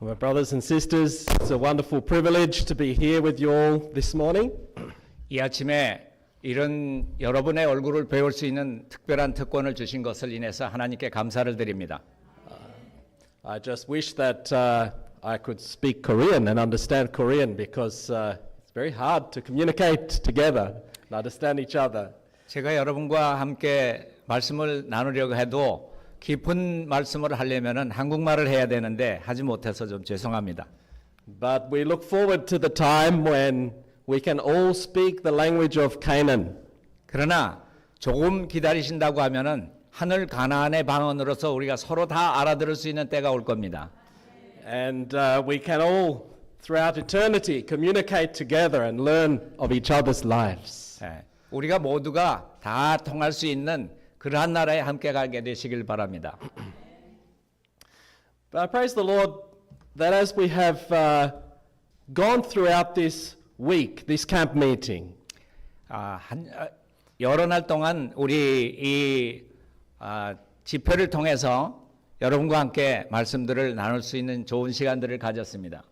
My brothers and sisters, it's a wonderful privilege to be here with you all this morning. 이 아침에 이런 여러분의 얼굴을 배울 수 있는 특별한 특권을 주신 것을 인해서 하나님께 감사를 드립니다. I just wish that I could speak Korean and understand Korean because it's very hard to communicate together and understand each other. 제가 여러분과 함께 말씀을 나누려고 해도 깊은 말씀을 하려면은 한국말을 해야 되는데 하지 못해서 좀 죄송합니다. But we look forward to the time when we can all speak the language of Canaan. 그러나 조금 기다리신다고 하면은 하늘 가나안의 방언으로서 우리가 서로 다 알아들을 수 있는 때가 올 겁니다. And we can all, throughout eternity, communicate together and learn of each other's lives. 우리가 모두가 다 통할 수 있는 그러한 나라에 함께 가게 되시길 바랍니다. But I praise the Lord that as we have gone throughout this week, this camp meeting, 여러 날 동안 우리 이 집회를 통해서 여러분과 함께 말씀들을 나눌 수 있는 좋은 시간들을 가졌습니다.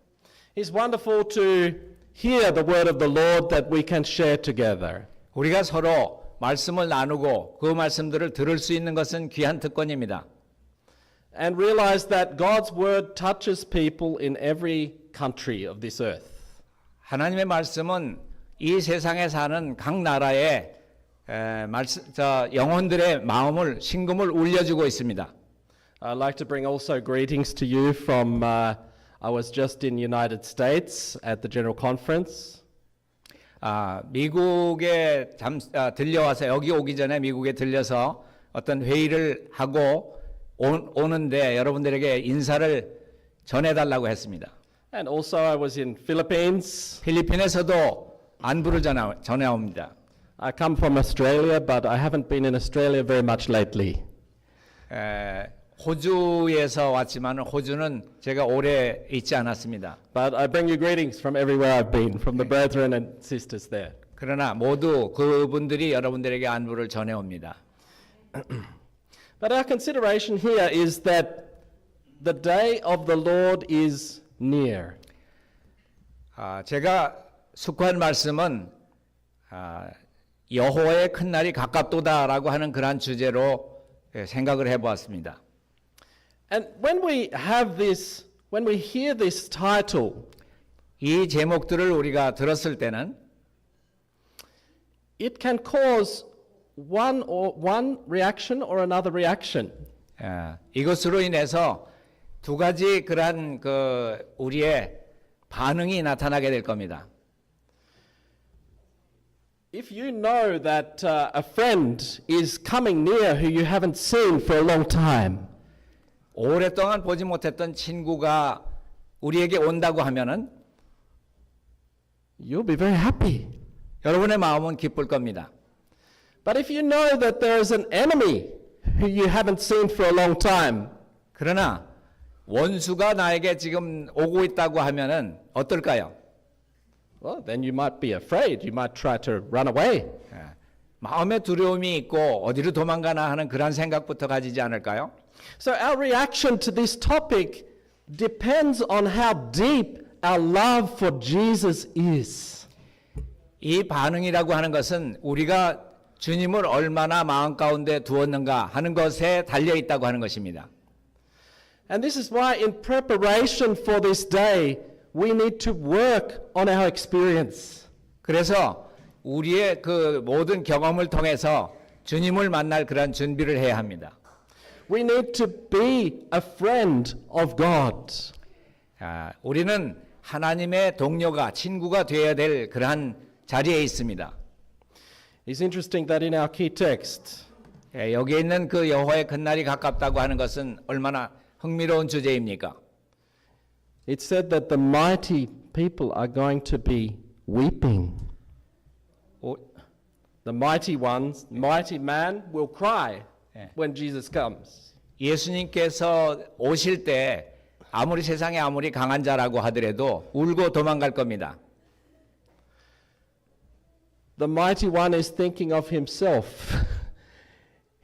it's wonderful to hear the word of the Lord that we can share together. 우리가 서로 말씀을 나누고 그 말씀들을 들을 수 있는 것은 귀한 특권입니다. And realize that God's word touches people in every country of this earth. 하나님의 말씀은 이 세상에 사는 각 나라의 영혼들의 마음을 심금을 울려주고 있습니다. I'd like to bring also greetings to you from I was just in United States at the General Conference. 미국에 들려와서 여기 오기 전에 미국에 들려서 어떤 회의를 하고 오는데 여러분들에게 인사를 전해달라고 했습니다. And also I was in Philippines. 필리핀에서도 안부를 전해옵니다. I come from Australia, but I haven't been in Australia very much lately. 호주에서 왔지만 호주는 제가 오래 있지 않았습니다. But I bring you greetings from everywhere I've been, from the brethren and sisters there. 그러나 모두 그분들이 여러분들에게 안부를 전해옵니다. But our consideration here is that the day of the Lord is near. 제가 숙고한 말씀은 여호와의 큰 날이 가깝도다라고 하는 그러한 주제로 생각을 해보았습니다. And when we hear this title, 이 제목들을 우리가 들었을 때는 it can cause one reaction or another reaction. 이것으로 인해서 두 가지 그러한 우리의 반응이 나타나게 될 겁니다. If you know that a friend is coming near who you haven't seen for a long time, 오랫동안 보지 못했던 친구가 우리에게 온다고 하면은 you'll be very happy. 여러분의 마음은 기쁠 겁니다. But if you know that there is an enemy who you haven't seen for a long time, 그러나 원수가 나에게 지금 오고 있다고 하면은 어떨까요? well, then you might be afraid. You might try to run away. 마음에 두려움이 있고 어디로 도망가나 하는 그런 생각부터 가지지 않을까요? So our reaction to this topic depends on how deep our love for Jesus is. 이 반응이라고 하는 것은 우리가 주님을 얼마나 마음 가운데 두었는가 하는 것에 달려 있다고 하는 것입니다. And this is why in preparation for this day, we need to work on our experience. 그래서 우리의 그 모든 경험을 통해서 주님을 만날 그런 준비를 해야 합니다. We need to be a friend of God. 우리는 하나님의 동료가 친구가 되어야 될 그러한 자리에 있습니다. It's interesting that in our key text, 여기에 있는 그 여호와의 큰 날이 가깝다고 하는 것은 얼마나 흥미로운 주제입니까? it said that the mighty people are going to be weeping. The mighty ones, mighty man will cry when Jesus comes. 예수님께서 오실 때 아무리 세상에 아무리 강한 자라고 하더라도 울고 도망갈 겁니다. The mighty one is thinking of himself,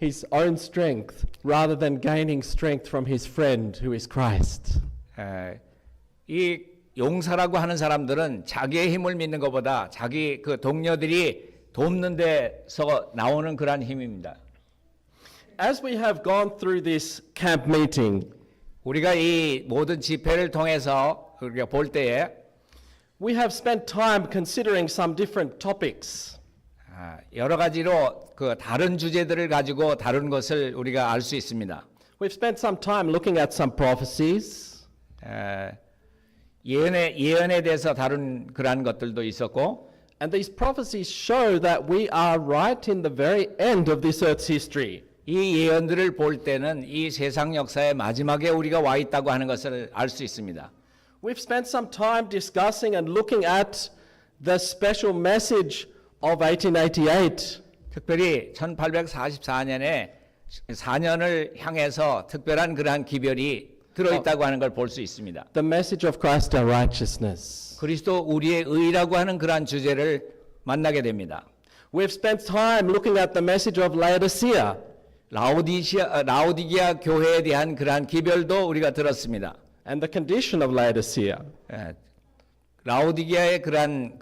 his own strength, rather than gaining strength from his friend who is Christ. 이 용사라고 하는 사람들은 자기의 힘을 믿는 것보다 자기 그 동료들이 돕는 데서 나오는 그러한 힘입니다. As we have gone through this camp meeting, 우리가 이 모든 집회를 통해서 우리가 볼 때에 we have spent time considering some different topics. 여러 가지로 그 다른 주제들을 가지고 다룬 것을 우리가 알 수 있습니다. We've spent some time looking at some prophecies. 예언에 대해서 다룬 그러한 것들도 있었고, And these prophecies show that we are right in the very end of this earth's history. 이 예언들을 볼 때는 이 세상 역사의 마지막에 우리가 와 있다고 하는 것을 알 수 있습니다. We've spent some time discussing and looking at the special message of 1888. 특별히 1844년에 4년을 향해서 특별한 그러한 기별이 들어있다고 하는 걸 볼 수 있습니다. The message of Christ our righteousness. 그리스도 우리의 의라고 하는 그러한 주제를 만나게 됩니다. We've spent time looking at the message of Laodicea. 라오디게아 교회에 대한 그러한 기별도 우리가 들었습니다. And the condition of Laodicea. 라오디게아의 그러한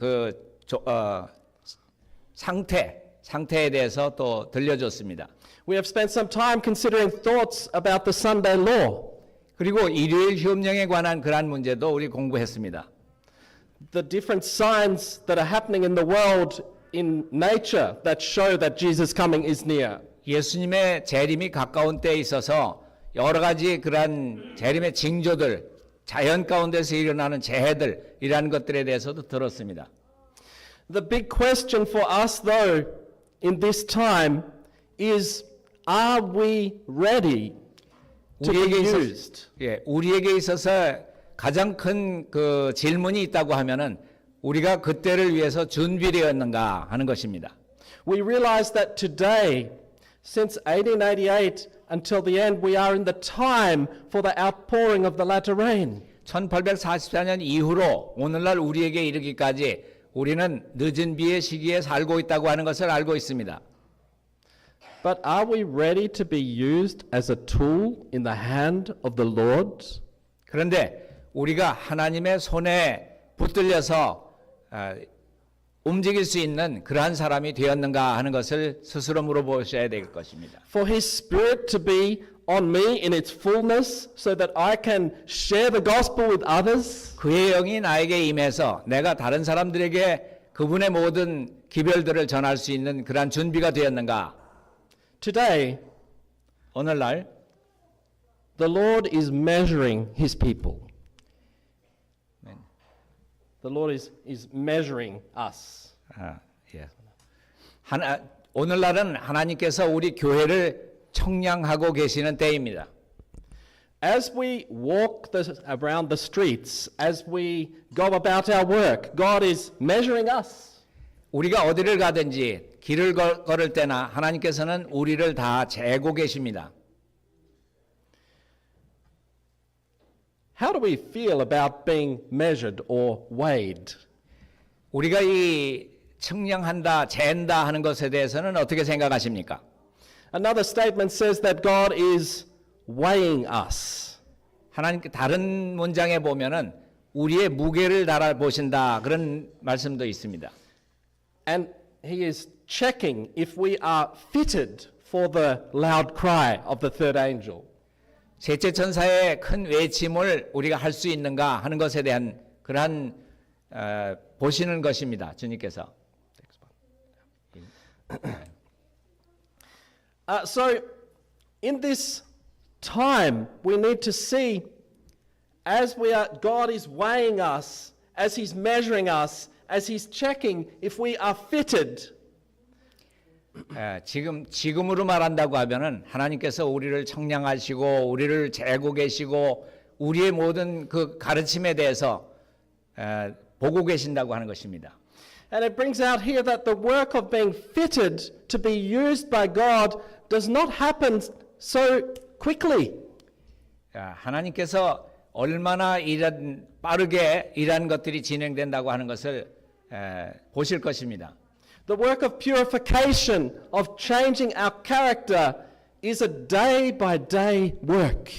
상태에 대해서 또 들려줬습니다. We have spent some time considering thoughts about the Sunday law. 그리고 일요일 휴업령에 관한 그러한 문제도 우리 공부했습니다. The different signs that are happening in the world in nature that show that Jesus' coming is near. 예수님의 재림이 가까운 때에 있어서 여러 가지 그러한 재림의 징조들, 자연 가운데서 일어나는 재해들 이러한 것들에 대해서도 들었습니다. The big question for us though in this time is, are we ready to be used? 우리에게 있어서 가장 큰 그 질문이 있다고 하면은 우리가 그때를 위해서 준비되었는가 하는 것입니다. We realize that today, since 1888 until the end, we are in the time for the outpouring of the latter rain. 1844년 이후로 오늘날 우리에게 이르기까지 우리는 늦은 비의 시기에 살고 있다고 하는 것을 알고 있습니다. But are we ready to be used as a tool in the hand of the Lord? 그런데 우리가 하나님의 손에 붙들려서 움직일 수 있는 그러한 사람이 되었는가 하는 것을 스스로 물어보셔야 될 것입니다. For His Spirit to be on me in its fullness so that I can share the gospel with others? 그의 영이 나에게 임해서 내가 다른 사람들에게 그분의 모든 기별들을 전할 수 있는 그러한 준비가 되었는가? Today, 오늘날 the Lord is measuring His people. The Lord is measuring us. 오늘날은 하나님께서 우리 교회를 청량하고 계시는 때입니다. As we walk around the streets, as we go about our work, God is measuring us. 우리가 어디를 가든지 길을 걸을 때나 하나님께서는 우리를 다 재고 계십니다. How do we feel about being measured or weighed? 우리가 이 측량한다, 잰다 하는 것에 대해서는 어떻게 생각하십니까? Another statement says that God is weighing us. 하나님께 다른 문장에 보면은 우리의 무게를 달아 보신다 그런 말씀도 있습니다. And He is checking if we are fitted for the loud cry of the third angel. 셋째 천사의 큰 외침을 우리가 할 수 있는가 하는 것에 대한 그러한 보시는 것입니다. 주님께서. So, in this time, we need to see, as God is weighing us, as He's measuring us, as He's checking if we are fitted. 지금으로 말한다고 하면은 하나님께서 우리를 청량하시고 우리를 재고 계시고 우리의 모든 그 가르침에 대해서 보고 계신다고 하는 것입니다. And it brings out here that the work of being fitted to be used by God does not happen so quickly. 하나님께서 얼마나 빠르게 이러한 것들이 진행된다고 하는 것을 보실 것입니다. The work of purification, of changing our character, is a day by day work.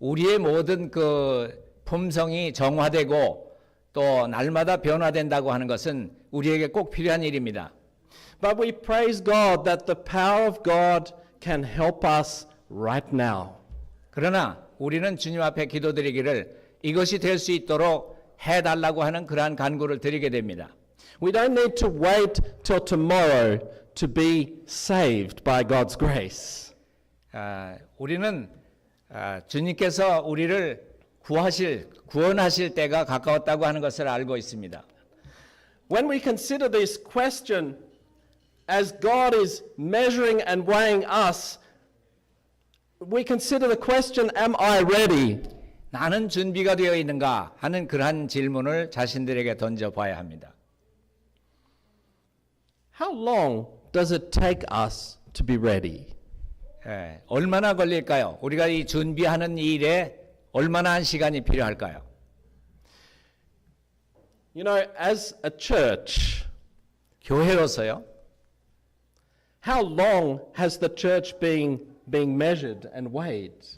우리의 모든 그 품성이 정화되고 또 날마다 변화된다고 하는 것은 우리에게 꼭 필요한 일입니다. But we praise God that the power of God can help us right now. 그러나 우리는 주님 앞에 기도드리기를 이것이 될 수 있도록 해달라고 하는 그러한 간구를 드리게 됩니다. We don't need to wait till tomorrow to be saved by God's grace. 우리는 주님께서 우리를 구원하실 때가 가까웠다고 하는 것을 알고 있습니다. When we consider this question as God is measuring and weighing us, we consider the question, am I ready? 나는 준비가 되어 있는가 하는 그러한 질문을 자신들에게 던져봐야 합니다. How long does it take us to be ready? 얼마나 걸릴까요? 우리가 이 준비하는 일에 얼마나 한 시간이 필요할까요? You know, as a church, 교회로서요. how long has the church been being measured and weighed?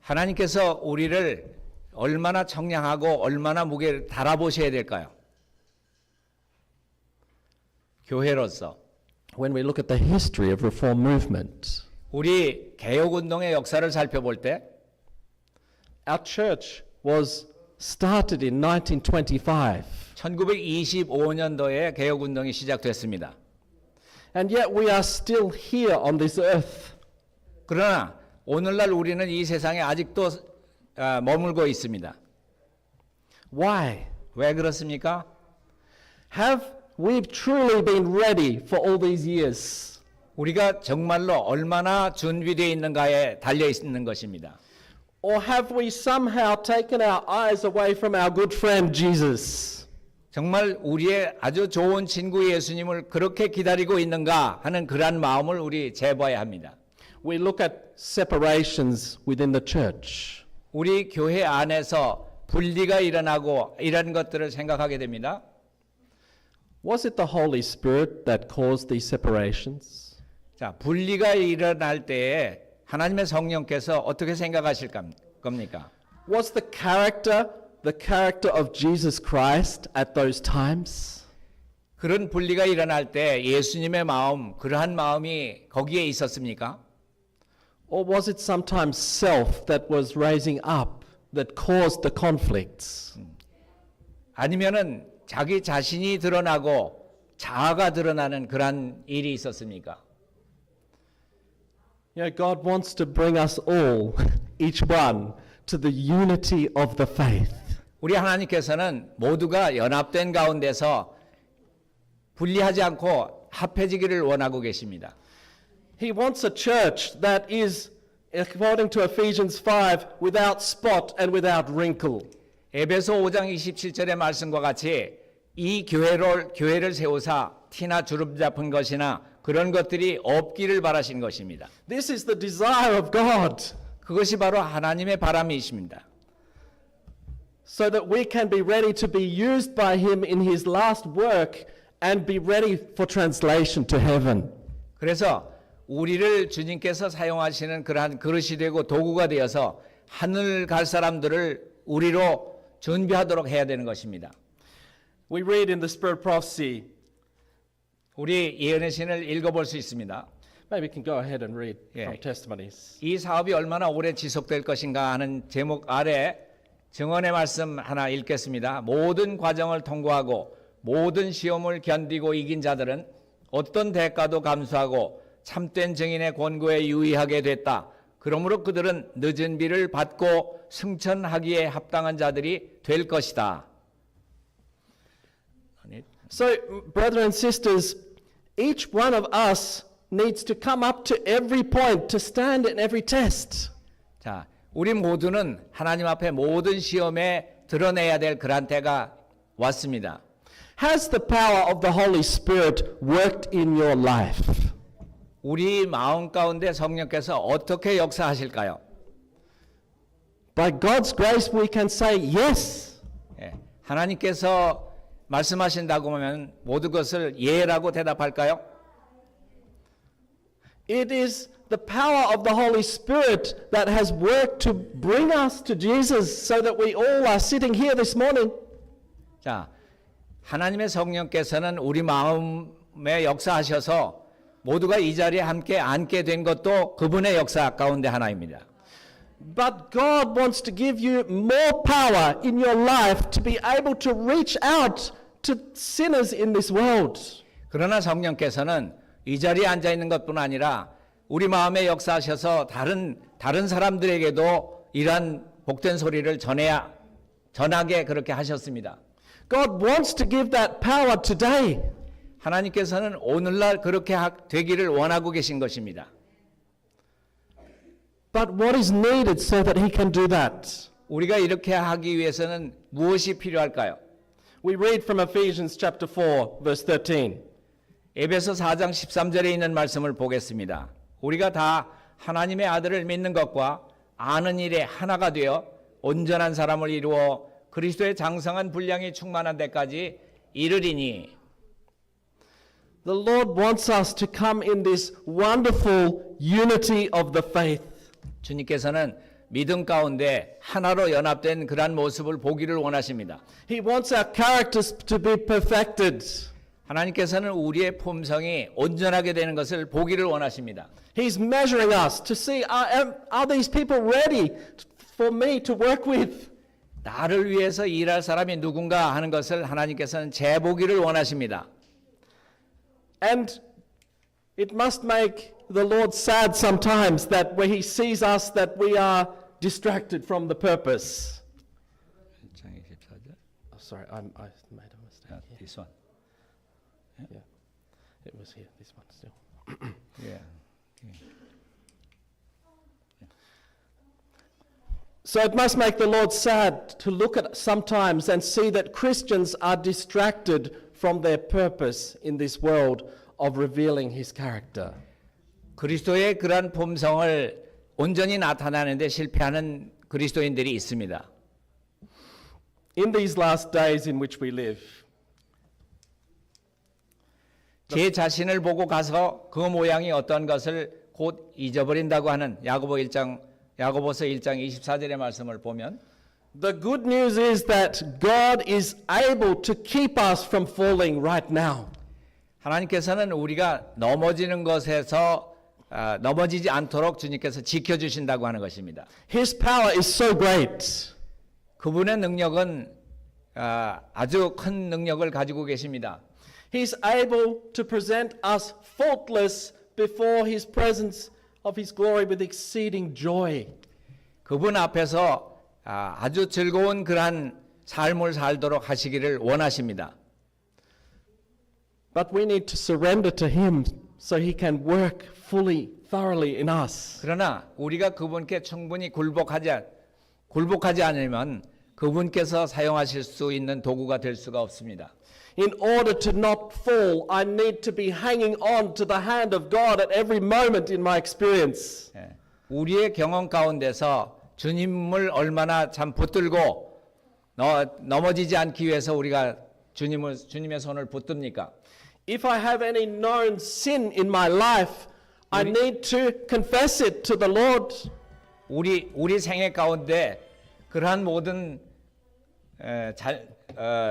하나님께서 우리를 얼마나 청량하고 얼마나 무게를 달아보셔야 될까요? 교회로서 When we look at the history of reform movement, 우리 개혁운동의 역사를 살펴볼 때 our church was started in 1925, 1925년도에 개혁운동이 시작됐습니다. and yet we are still here on this earth. 그러나 오늘날 우리는 이 세상에 아직도 머물고 있습니다. Why? 왜 그렇습니까? Have we truly been ready for all these years? 우리가 정말로 얼마나 준비되어 있는가에 달려 있는 것입니다. Or have we somehow taken our eyes away from our good friend Jesus? 정말 우리의 아주 좋은 친구 예수님을 그렇게 기다리고 있는가 하는 그러한 마음을 우리 재봐야 합니다. We look at separations within the church. 우리 교회 안에서 분리가 일어나고 이런 것들을 생각하게 됩니다. Was it the Holy Spirit that caused these separations? 자, 분리가 일어날 때에 하나님의 성령께서 어떻게 생각하실 겁니까? Was the character of Jesus Christ at those times? 그런 분리가 일어날 때 예수님의 마음, 그러한 마음이 거기에 있었습니까? Or was it sometimes self that was raising up that caused the conflicts? 아니면은 자기 자신이 드러나고 자아가 드러나는 그러한 일이 있었습니까? You know, God wants to bring us all, each one, to the unity of the faith. 우리 하나님께서는 모두가 연합된 가운데서 분리하지 않고 합해지기를 원하고 계십니다. He wants a church that is, according to Ephesians 5, without spot and without wrinkle. 에베소 5장 27절의 말씀과 같이 이 교회를 세우사 티나 주름 잡은 것이나 그런 것들이 없기를 바라신 것입니다. This is the desire of God, 그것이 바로 하나님의 바람이십니다. so that we can be ready to be used by Him in His last work and be ready for translation to heaven. 그래서 우리를 주님께서 사용하시는 그러한 그릇이 되고 도구가 되어서 하늘 갈 사람들을 우리로 준비하도록 해야 되는 것입니다. We read in the Spirit Prophecy. 우리 예언의 신을 읽어볼 수 있습니다. Maybe we can go ahead and read Yeah. from testimonies. 이 사업이 얼마나 오래 지속될 것인가 하는 제목 아래 증언의 말씀 하나 읽겠습니다. 모든 과정을 통과하고 모든 시험을 견디고 이긴 자들은 어떤 대가도 감수하고 참된 증인의 권고에 유의하게 됐다. 그러므로 그들은 늦은 비를 받고 승천하기에 합당한 자들이 될 것이다. So, brothers and sisters, each one of us needs to come up to every point, to stand in every test. 자, 우리 모두는 하나님 앞에 모든 시험에 드러내야 될 그런 때가 왔습니다. Has the power of the Holy Spirit worked in your life? 우리 마음 가운데 성령께서 어떻게 역사하실까요? By God's grace, we can say yes. 하나님께서 말씀하신다고 하면 모든 것을 예라고 대답할까요? It is the power of the Holy Spirit that has worked to bring us to Jesus so that we all are sitting here this morning. 자, 하나님의 성령께서는 우리 마음에 역사하셔서 모두가 이 자리에 함께 앉게 된 것도 그분의 역사 가운데 하나입니다. But God wants to give you more power in your life to be able to reach out to sinners in this world. 그러나 성령께서는 이 자리에 앉아 있는 것뿐 아니라 우리 마음에 역사하셔서 다른 사람들에게도 이러한 복된 소리를 전하게 그렇게 하셨습니다. God wants to give that power today. 하나님께서는 오늘날 그렇게 되기를 원하고 계신 것입니다. But what is needed so that he can do that? 우리가 이렇게 하기 위해서는 무엇이 필요할까요? We read from Ephesians chapter 4 verse 13. 에베소 4장 13절에 있는 말씀을 보겠습니다. 우리가 다 하나님의 아들을 믿는 것과 아는 일에 하나가 되어 온전한 사람을 이루어 그리스도의 장성한 분량이 충만한 데까지 이르리니. The Lord wants us to come in this wonderful unity of the faith. 주님께서는 믿음 가운데 하나로 연합된 그러한 모습을 보기를 원하십니다. He wants our characters to be perfected. 하나님께서는 우리의 품성이 온전하게 되는 것을 보기를 원하십니다. He's measuring us to see, are these people ready for me to work with? 나를 위해서 일할 사람이 누군가 하는 것을 하나님께서는 재보기를 원하십니다. And it must make the Lord sad sometimes that when he sees us that we are distracted from the purpose. Oh, sorry, I made a mistake. This one. Yeah, it was here. This one still. Yeah. So it must make the Lord sad to look at sometimes and see that Christians are distracted from their purpose in this world of revealing his character. 그리스도의 그러한 품성을 온전히 나타내는데 실패하는 그리스도인들이 있습니다. In these last days in which we live, 제 자신을 보고 가서 그 모양이 어떤 것을 곧 잊어버린다고 하는 야고보서 1장 24절의 말씀을 보면 the good news is that God is able to keep us from falling right now. 하나님께서는 우리가 넘어지는 것에서 넘어지지 않도록 주님께서 지켜주신다고 하는 것입니다. His power is so great. 그분의 능력은 아주 큰 능력을 가지고 계십니다. He's able to present us faultless before his presence of his glory with exceeding joy. 그분 앞에서 아주 즐거운 그러한 삶을 살도록 하시기를 원하십니다. But we need to surrender to him so he can work fully, thoroughly in us. 그러나 우리가 그분께 충분히 굴복하지 않으면 그분께서 사용하실 수 있는 도구가 될 수가 없습니다. In order to not fall, I need to be hanging on to the hand of God at every moment in my experience. 우리의 경험 가운데서 주님을 얼마나 참 붙들고 넘어지지 않기 위해서 우리가 주님의 손을 붙듭니까? If I have any known sin in my life, I need to confess it to the Lord. 우리 생애 가운데 그러한 모든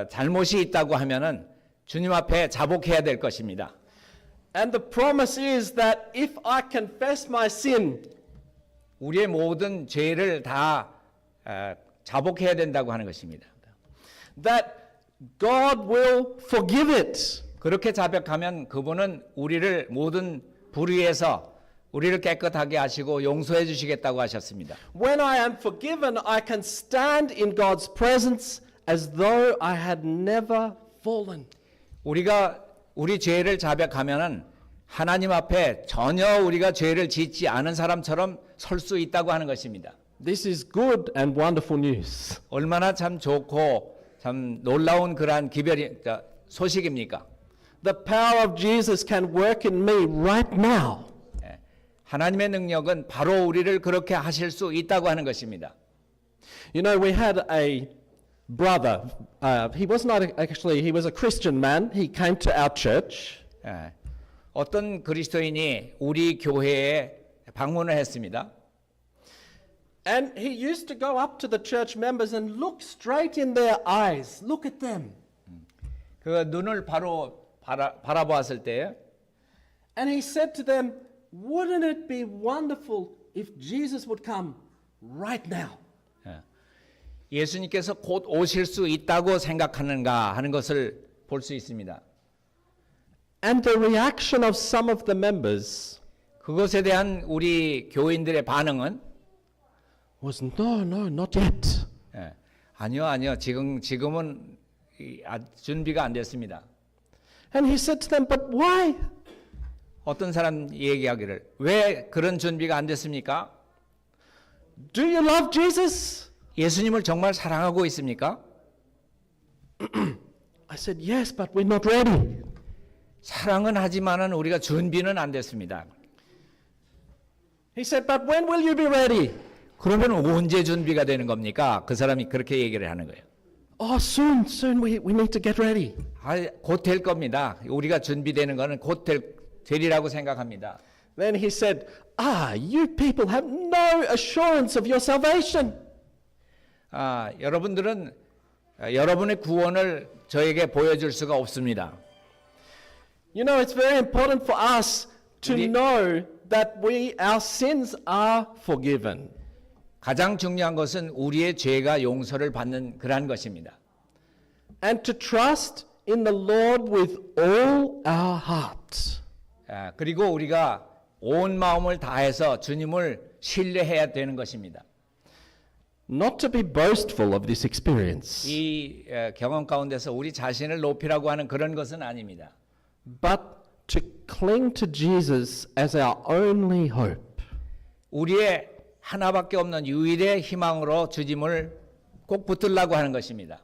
잘못이 있다고 하면은 주님 앞에 자복해야 될 것입니다. And the promise is that if I confess my sin, 우리의 모든 죄를 다 자복해야 된다고 하는 것입니다. that God will forgive it. 그렇게 자백하면 그분은 우리를 모든 불의에서 우리를 깨끗하게 하시고 용서해 주시겠다고 하셨습니다. When I am forgiven, I can stand in God's presence as though I had never fallen. 우리가 우리 죄를 자백하면은 하나님 앞에 전혀 우리가 죄를 짓지 않은 사람처럼 설 수 있다고 하는 것입니다. This is good and wonderful news. 얼마나 참 좋고 참 놀라운 그러한 소식입니까? The power of Jesus can work in me right now. 하나님의 능력은 바로 우리를 그렇게 하실 수 있다고 하는 것입니다. You know, we had a brother. He was not actually, he was a Christian man. He came to our church. 어떤 그리스도인이 우리 교회에 방문을 했습니다. And he used to go up to the church members and look straight in their eyes. Look at them. 그 눈을 바로 바라보았을 때 And he said to them, wouldn't it be wonderful if Jesus would come right now? 예수님께서 곧 오실 수 있다고 생각하는가 하는 것을 볼 수 있습니다. And the reaction of some of the members 그것에 대한 우리 교인들의 반응은 was, no, not yet. 아니요, 지금은 준비가 안 됐습니다. And he said to them, but why? 어떤 사람 얘기하기를 왜 그런 준비가 안 됐습니까? Do you love Jesus? 예수님을 정말 사랑하고 있습니까? I said, yes, but we're not ready. 사랑은 하지만은 우리가 준비는 안 됐습니다. He said, but when will you be ready? 그러면 언제 준비가 되는 겁니까? 그 사람이 그렇게 얘기를 하는 거예요. Oh, soon we need to get ready. 곧 될 겁니다. 우리가 준비되는 거는 곧 되리라고 생각합니다. Then he said, you people have no assurance of your salvation. 여러분들은 여러분의 구원을 저에게 보여줄 수가 없습니다. You know, it's very important for us to know that our sins are forgiven. 가장 중요한 것은 우리의 죄가 용서를 받는 그러한 것입니다. And to trust in the Lord with all our heart. 그리고 우리가 온 마음을 다해서 주님을 신뢰해야 되는 것입니다. Not to be boastful of this experience, 이 경험 가운데서 우리 자신을 높이라고 하는 그런 것은 아닙니다. but to cling to Jesus as our only hope. 우리의 하나밖에 없는 유일의 희망으로 주님을 꼭 붙들라고 하는 것입니다.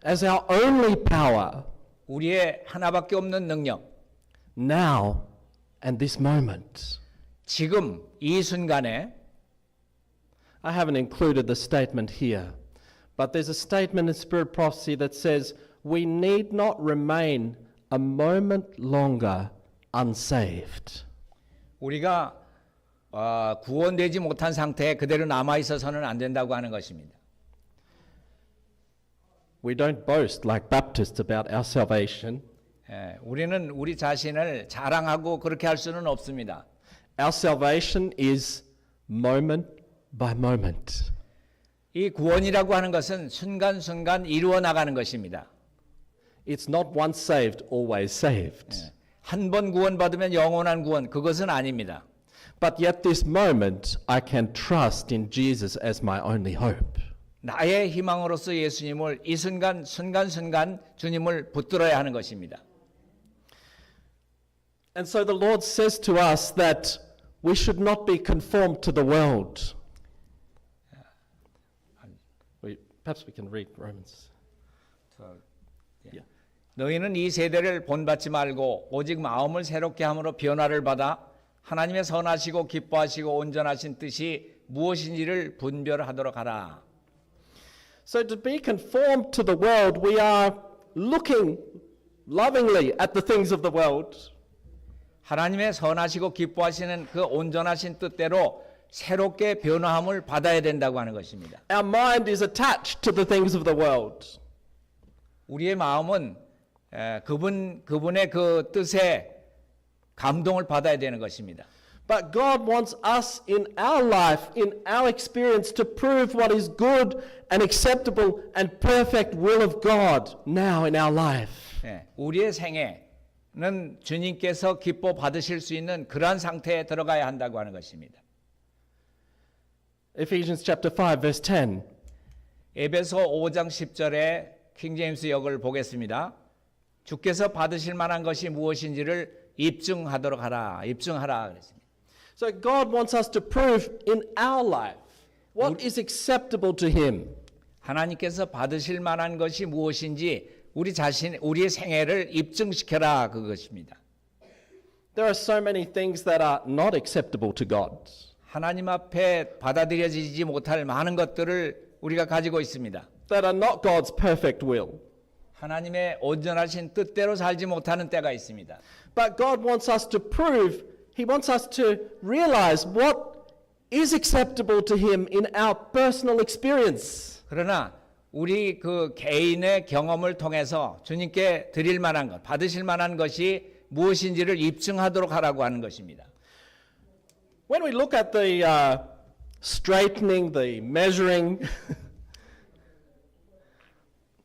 As our only power, 우리의 하나밖에 없는 능력, now and this moment. 지금 이 순간에 I haven't included the statement here, but there's a statement in Spirit Prophecy that says, we need not remain a moment longer unsaved. 우리가 구원되지 못한 상태에 그대로 남아 있어서는 안 된다고 하는 것입니다. We don't boast like Baptists about our salvation. 우리는 우리 자신을 자랑하고 그렇게 할 수는 없습니다. Our salvation is moment by moment. 이 구원이라고 하는 것은 순간순간 이루어 나가는 것입니다. It's not once saved, always saved. 한 번 구원받으면 영원한 구원, 그것은 아닙니다. But yet this moment I can trust in Jesus as my only hope. 나의 희망으로서 예수님을 이 순간순간 주님을 붙들어야 하는 것입니다. And so the Lord says to us that we should not be conformed to the world. Perhaps we can read Romans. 너희는 이 세대를 본받지 말고 오직 마음을 새롭게 함으로 변화를 받아 하나님의 선하시고 기뻐하시고 온전하신 뜻이 무엇인지를 분별하도록 하라. So to be conformed to the world, we are looking lovingly at the things of the world. 하나님의 선하시고 기뻐하시는 그 온전하신 뜻대로 새롭게 변화함을 받아야 된다고 하는 것입니다. Our mind is attached to the things of the world. 우리의 마음은 그분의 그 뜻에 감동을 받아야 되는 것입니다. But God wants us in our life, in our experience, to prove what is good and acceptable and perfect will of God now in our life. 우리의 생애는 주님께서 기뻐 받으실 수 있는 그러한 상태에 들어가야 한다고 하는 것입니다. Ephesians chapter 5 verse 10. 에베소 5장 10절에 킹제임스 역을 보겠습니다. 주께서 받으실 만한 것이 무엇인지를 입증하도록 하라. 입증하라 그랬습니다. So God wants us to prove in our life what is acceptable to Him. 하나님께서 받으실 만한 것이 무엇인지 우리의 생애를 입증시켜라 그것입니다. There are so many things that are not acceptable to God. 하나님 앞에 받아들여지지 못할 많은 것들을 우리가 가지고 있습니다. That are not God's perfect will. 하나님의 온전하신 뜻대로 살지 못하는 때가 있습니다. But God wants us to prove, He wants us to realize what is acceptable to Him in our personal experience. 그러나 우리 그 개인의 경험을 통해서 주님께 드릴 만한 것, 받으실 만한 것이 무엇인지를 입증하도록 하라고 하는 것입니다. When we look at the straightening, the measuring,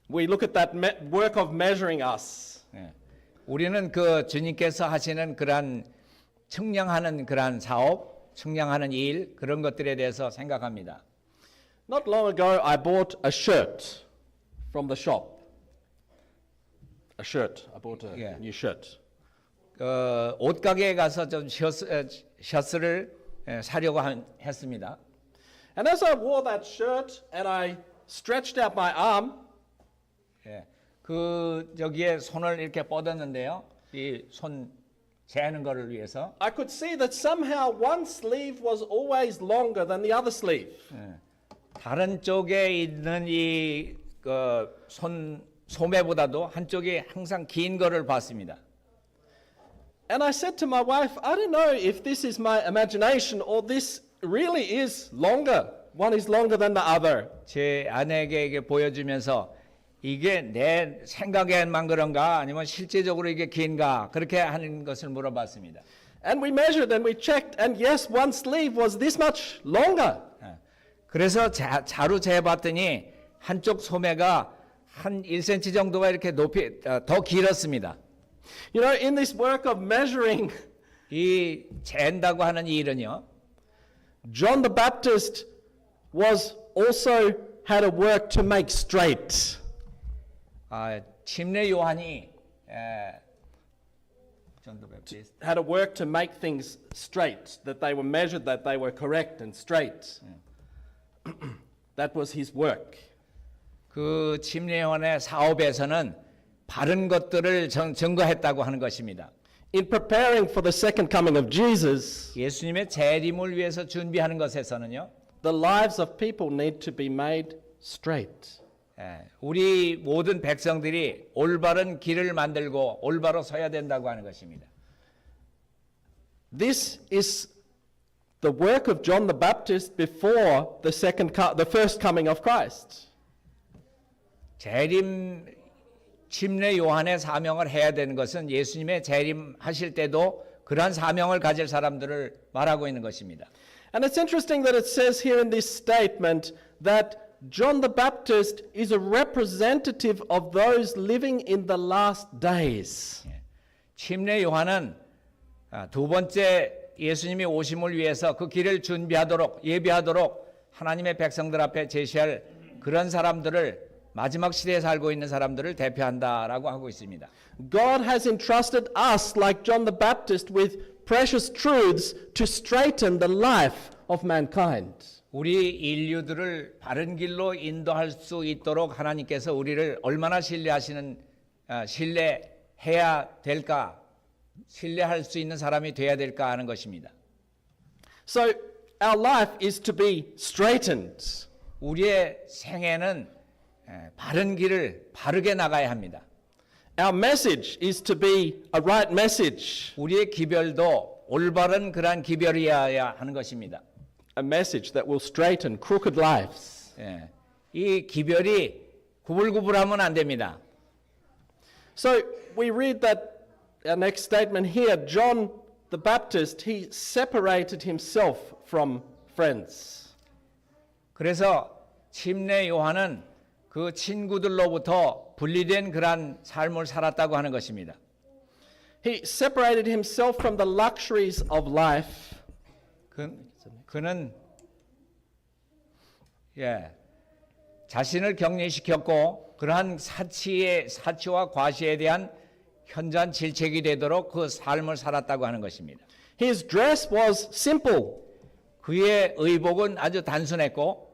we look at that work of measuring us. 예. 우리는 그 주님께서 하시는 그러한 측량하는 그러한 사업, 측량하는 일, 그런 것들에 대해서 생각합니다. Not long ago, I bought a shirt from the shop. A shirt. I bought a Yeah. new shirt. 옷가게에 가서 좀 셔츠를 사려고 했습니다. And as I wore that shirt and I stretched out my arm, 예. 그 저기에 손을 이렇게 뻗었는데요. 이 손 재는 거를 위해서 I could see that somehow one sleeve was always longer than the other sleeve. 다른 쪽에 있는 이 소매보다도 한쪽이 항상 긴 거를 봤습니다. And I said to my wife, I don't know if this is my imagination or this really is longer. One is longer than the other. 제 아내에게 보여주면서 이게 내 생각에만 그런가 아니면 실제적으로 이게 긴가 그렇게 하는 것을 물어봤습니다. And we measured and we checked, and yes, one sleeve was this much longer. 그래서 자로 재봤더니 한쪽 소매가 한 1cm 정도가 이렇게 높이 더 길었습니다. You know, in this work of measuring, 이 잰다고 하는 이 일은요. John the Baptist was also had to work to make straight. 침례 요한이 존 더 베프티스트 Had to work to make things straight, that they were measured, that they were correct and straight. That was his work. 그 침례 요한의 사업에서는 바른 것들을 증거했다고 하는 것입니다. In preparing for the second coming of Jesus, 예수님의 재림을 위해서 준비하는 것에서는요. the lives of people need to be made straight. 우리 모든 백성들이 올바른 길을 만들고 올바로 서야 된다고 하는 것입니다. This is the work of John the Baptist before the first coming of Christ. 재림 침례 요한의 사명을 해야 되는 것은 예수님의 재림하실 때도 그러한 사명을 가질 사람들을 말하고 있는 것입니다. And it's interesting that it says here in this statement that John the Baptist is a representative of those living in the last days. 침례 요한은 두 번째 예수님이 오심을 위해서 그 길을 준비하도록 예비하도록 하나님의 백성들 앞에 제시할 그런 사람들을 마지막 시대에 살고 있는 사람들을 대표한다라고 하고 있습니다. God has entrusted us, like John the Baptist, with precious truths to straighten the life of mankind. 우리 인류들을 바른 길로 인도할 수 있도록 하나님께서 우리를 얼마나 신뢰해야 될까, 신뢰할 수 있는 사람이 돼야 될까 하는 것입니다. So our life is to be straightened. 우리의 생애는 바른 길을 바르게 나가야 합니다. Our message is to be a right message. 우리의 기별도 올바른 그러한 기별이어야 하는 것입니다. A message that will straighten crooked lives. 이 기별이 구불구불하면 안 됩니다. So we read that our next statement here, John the Baptist, he separated himself from friends. 그래서 침례 요한은 그 친구들로부터 분리된 그러한 삶을 살았다고 하는 것입니다. He separated himself from the luxuries of life. 그는 자신을 격리시켰고 그러한 사치와 과시에 대한 현저한 질책이 되도록 그 삶을 살았다고 하는 것입니다. His dress was simple. 그의 의복은 아주 단순했고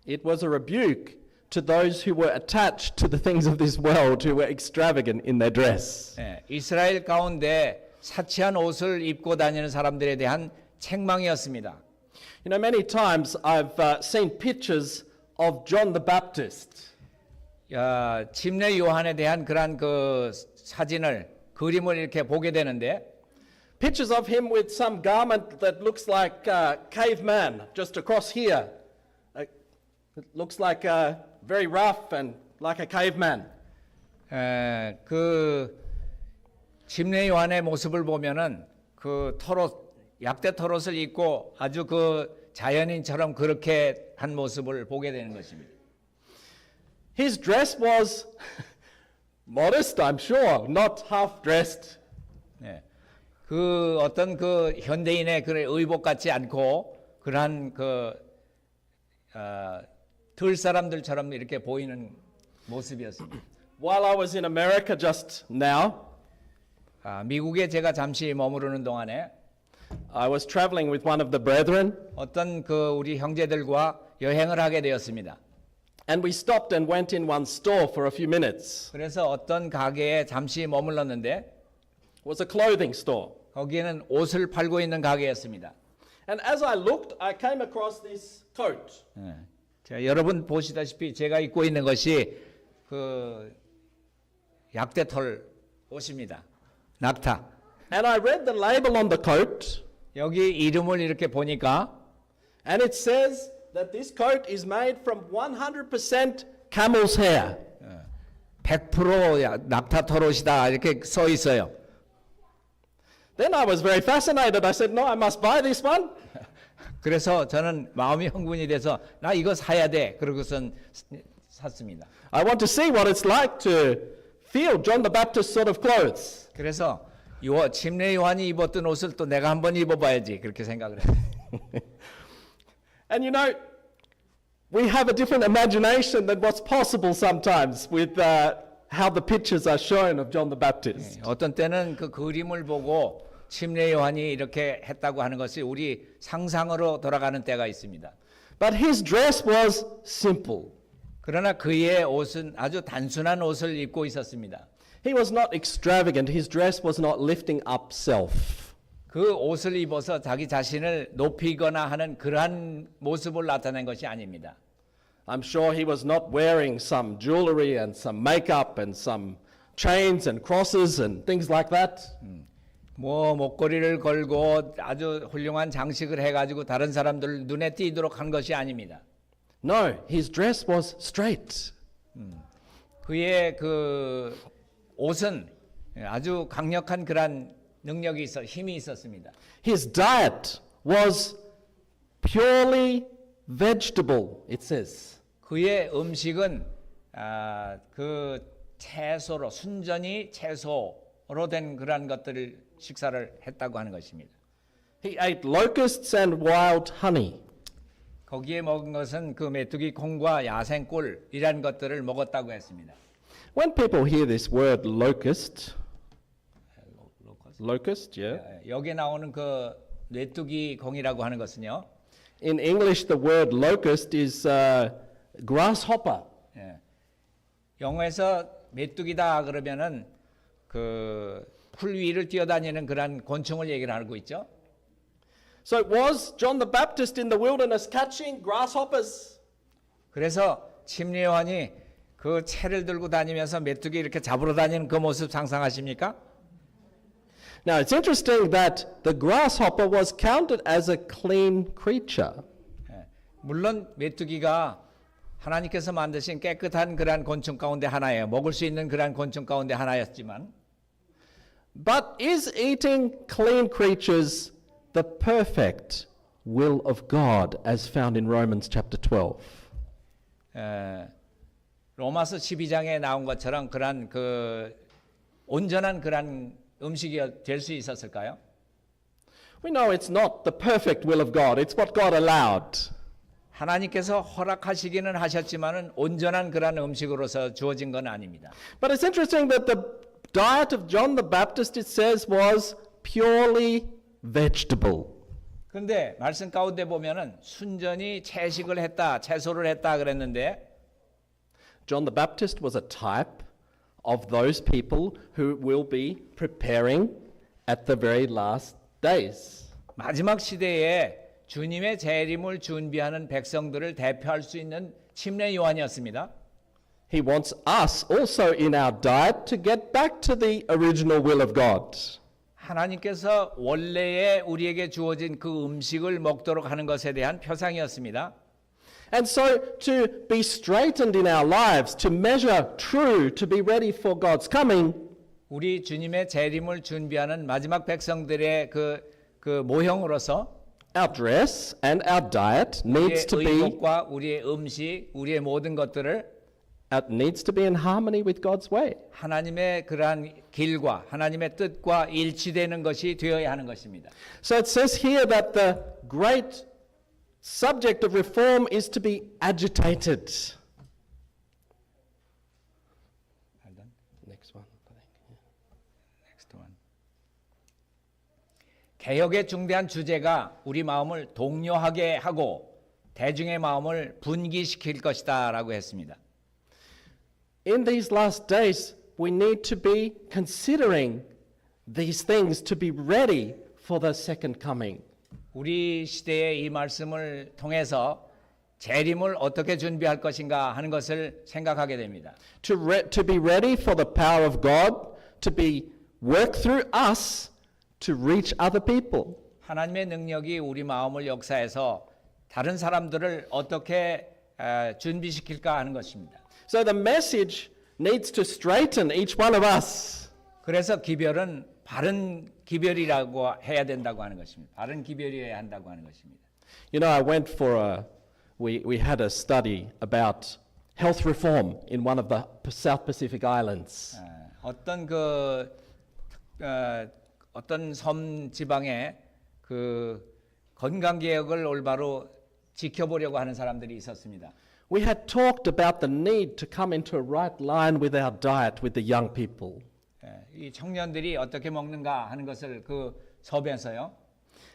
It was a rebuke to those who were attached to the things of this world, who were extravagant in their dress. 이스라엘 가운데 사치한 옷을 입고 다니는 사람들에 대한 책망이었습니다. You know, many times I've seen pictures of John the Baptist. 침례 요한에 대한 그러한 그 사진을 그림을 이렇게 보게 되는데 Pictures of him with some garment that looks like caveman just across here. It looks like very rough and like a caveman. 그 침례 요한의 모습을 보면은 그 털옷 약대 털옷을 입고 아주 그 자연인처럼 그렇게 한 모습을 보게 되는 것입니다. His dress was modest, I'm sure, not half dressed. 네. 그 어떤 그 현대인의 그 의복 같지 않고 그러한 들 사람들처럼 이렇게 보이는 모습이었습니다. While I was in America just now, 미국에 제가 잠시 머무르는 동안에 I was traveling with one of the brethren, 어떤 그 우리 형제들과 여행을 하게 되었습니다. and we stopped and went in one store for a few minutes. 그래서 어떤 가게에 잠시 머물렀는데 It was a clothing store. 거기에는 옷을 팔고 있는 가게였습니다. And as I looked, I came across this coat. 자, 여러분 보시다시피 제가 입고 있는 것이 그 약대털 옷입니다. 낙타. And I read the label on the coat, 여기 이름을 이렇게 보니까 and it says that this coat is made from 100% camel's hair. 100% 낙타 털옷이다 이렇게 써 있어요. Then I was very fascinated. I said, no, I must buy this one. 그래서 저는 마음이 흥분이 돼서 나 이거 사야 돼. 그러고선 샀습니다. I want to see what it's like to feel John the Baptist sort of clothes. 그래서 침례 요한이 입었던 옷을 또 내가 한번 입어봐야지 그렇게 생각을 해요. And you know, we have a different imagination than what's possible sometimes with how the pictures are shown of John the Baptist. 어떤 때는 그 그림을 보고 침례 요한이 이렇게 했다고 하는 것이 우리 상상으로 돌아가는 때가 있습니다. But his dress was simple. 그러나 그의 옷은 아주 단순한 옷을 입고 있었습니다. He was not extravagant. His dress was not lifting up self. 그 옷을 입어서 자기 자신을 높이거나 하는 그러한 모습을 나타낸 것이 아닙니다. I'm sure he was not wearing some jewelry and some makeup and some chains and crosses and things like that. 뭐 목걸이를 걸고 아주 훌륭한 장식을 해가지고 다른 사람들 눈에 띄도록 한 것이 아닙니다. No, his dress was straight. 그의 그 옷은 아주 강력한 그런 능력이 힘이 있었습니다. His diet was purely vegetable, it says. 그의 음식은 그 채소로 순전히 채소로 된 그런 것들을 식사를 했다고 하는 것입니다. He ate locusts and wild honey. 거기에 먹은 것은 그 메뚜기 콩과 야생꿀이라는 것들을 먹었다고 했습니다. When people hear this word locust, yeah. 여기에 나오는 그 메뚜기 콩이라고 하는 것은요. In English, the word locust is grasshopper. 영어에서 메뚜기다 그러면은 그 풀 위를 뛰어다니는 그런 곤충을 얘기를 하고 있죠. So was John the Baptist in the wilderness catching grasshoppers? 그래서 침례 요한이 그 채를 들고 다니면서 메뚜기 이렇게 잡으러 다니는 그 모습 상상하십니까? Now it's interesting that the grasshopper was counted as a clean creature. 물론 메뚜기가 하나님께서 만드신 깨끗한 그러한 곤충 가운데 하나예요. 먹을 수 있는 그러한 곤충 가운데 하나였지만 But is eating clean creatures the perfect will of God as found in Romans chapter 12? 로마서 12장에 나온 것처럼 그러한 그 온전한 그러한 음식이 될 수 있었을까요? We know it's not the perfect will of God. It's what God allowed. 하나님께서 허락하시기는 하셨지만은 온전한 그러한 음식으로서 주어진 건 아닙니다. But it's interesting that the diet of John the Baptist, it says, was purely vegetable. 그런데 말씀 가운데 보면은 순전히 채식을 했다, 채소를 했다 그랬는데 John the Baptist was a type of those people who will be preparing at the very last days. 마지막 시대에 주님의 재림을 준비하는 백성들을 대표할 수 있는 침례 요한이었습니다. He wants us also in our diet to get back to the original will of God. 하나님께서 원래의 우리에게 주어진 그 음식을 먹도록 하는 것에 대한 표상이었습니다. And so to be straightened in our lives, to measure true, to be ready for God's coming, 우리 주님의 재림을 준비하는 마지막 백성들의 그 모형으로서 our dress and our diet 우리의 needs to be 의복과 우리의 음식, 우리의 모든 것들을 needs to be in harmony with God's way. 하나님의 그러한 길과 하나님의 뜻과 일치되는 것이 되어야 하는 것입니다. So it says here that the great subject of reform is to be agitated. Next one. Next one. 개혁의 중대한 주제가 우리 마음을 동요하게 하고 대중의 마음을 분기시킬 것이다라고 했습니다. In these last days, we need to be considering these things to be ready for the second coming. 우리 시대의 이 말씀을 통해서 재림을 어떻게 준비할 것인가 하는 것을 생각하게 됩니다. To be ready for the power of God, to be work through us to reach other people. 하나님의 능력이 우리 마음을 역사해서 다른 사람들을 어떻게 준비시킬까 하는 것입니다. So the message needs to straighten each one of us. 그래서 기별은 바른 기별이라고 해야 된다고 하는 것입니다. 바른 기별이어야 한다고 하는 것입니다. You know, I went for we had a study about health reform in one of the South Pacific Islands. 어떤 섬 지방에 그 건강 개혁을 올바로 지켜보려고 하는 사람들이 있었습니다. We had talked about the need to come into a right line with our diet with the young people. 이 청년들이 어떻게 먹는가 하는 것을 그 섭에서요.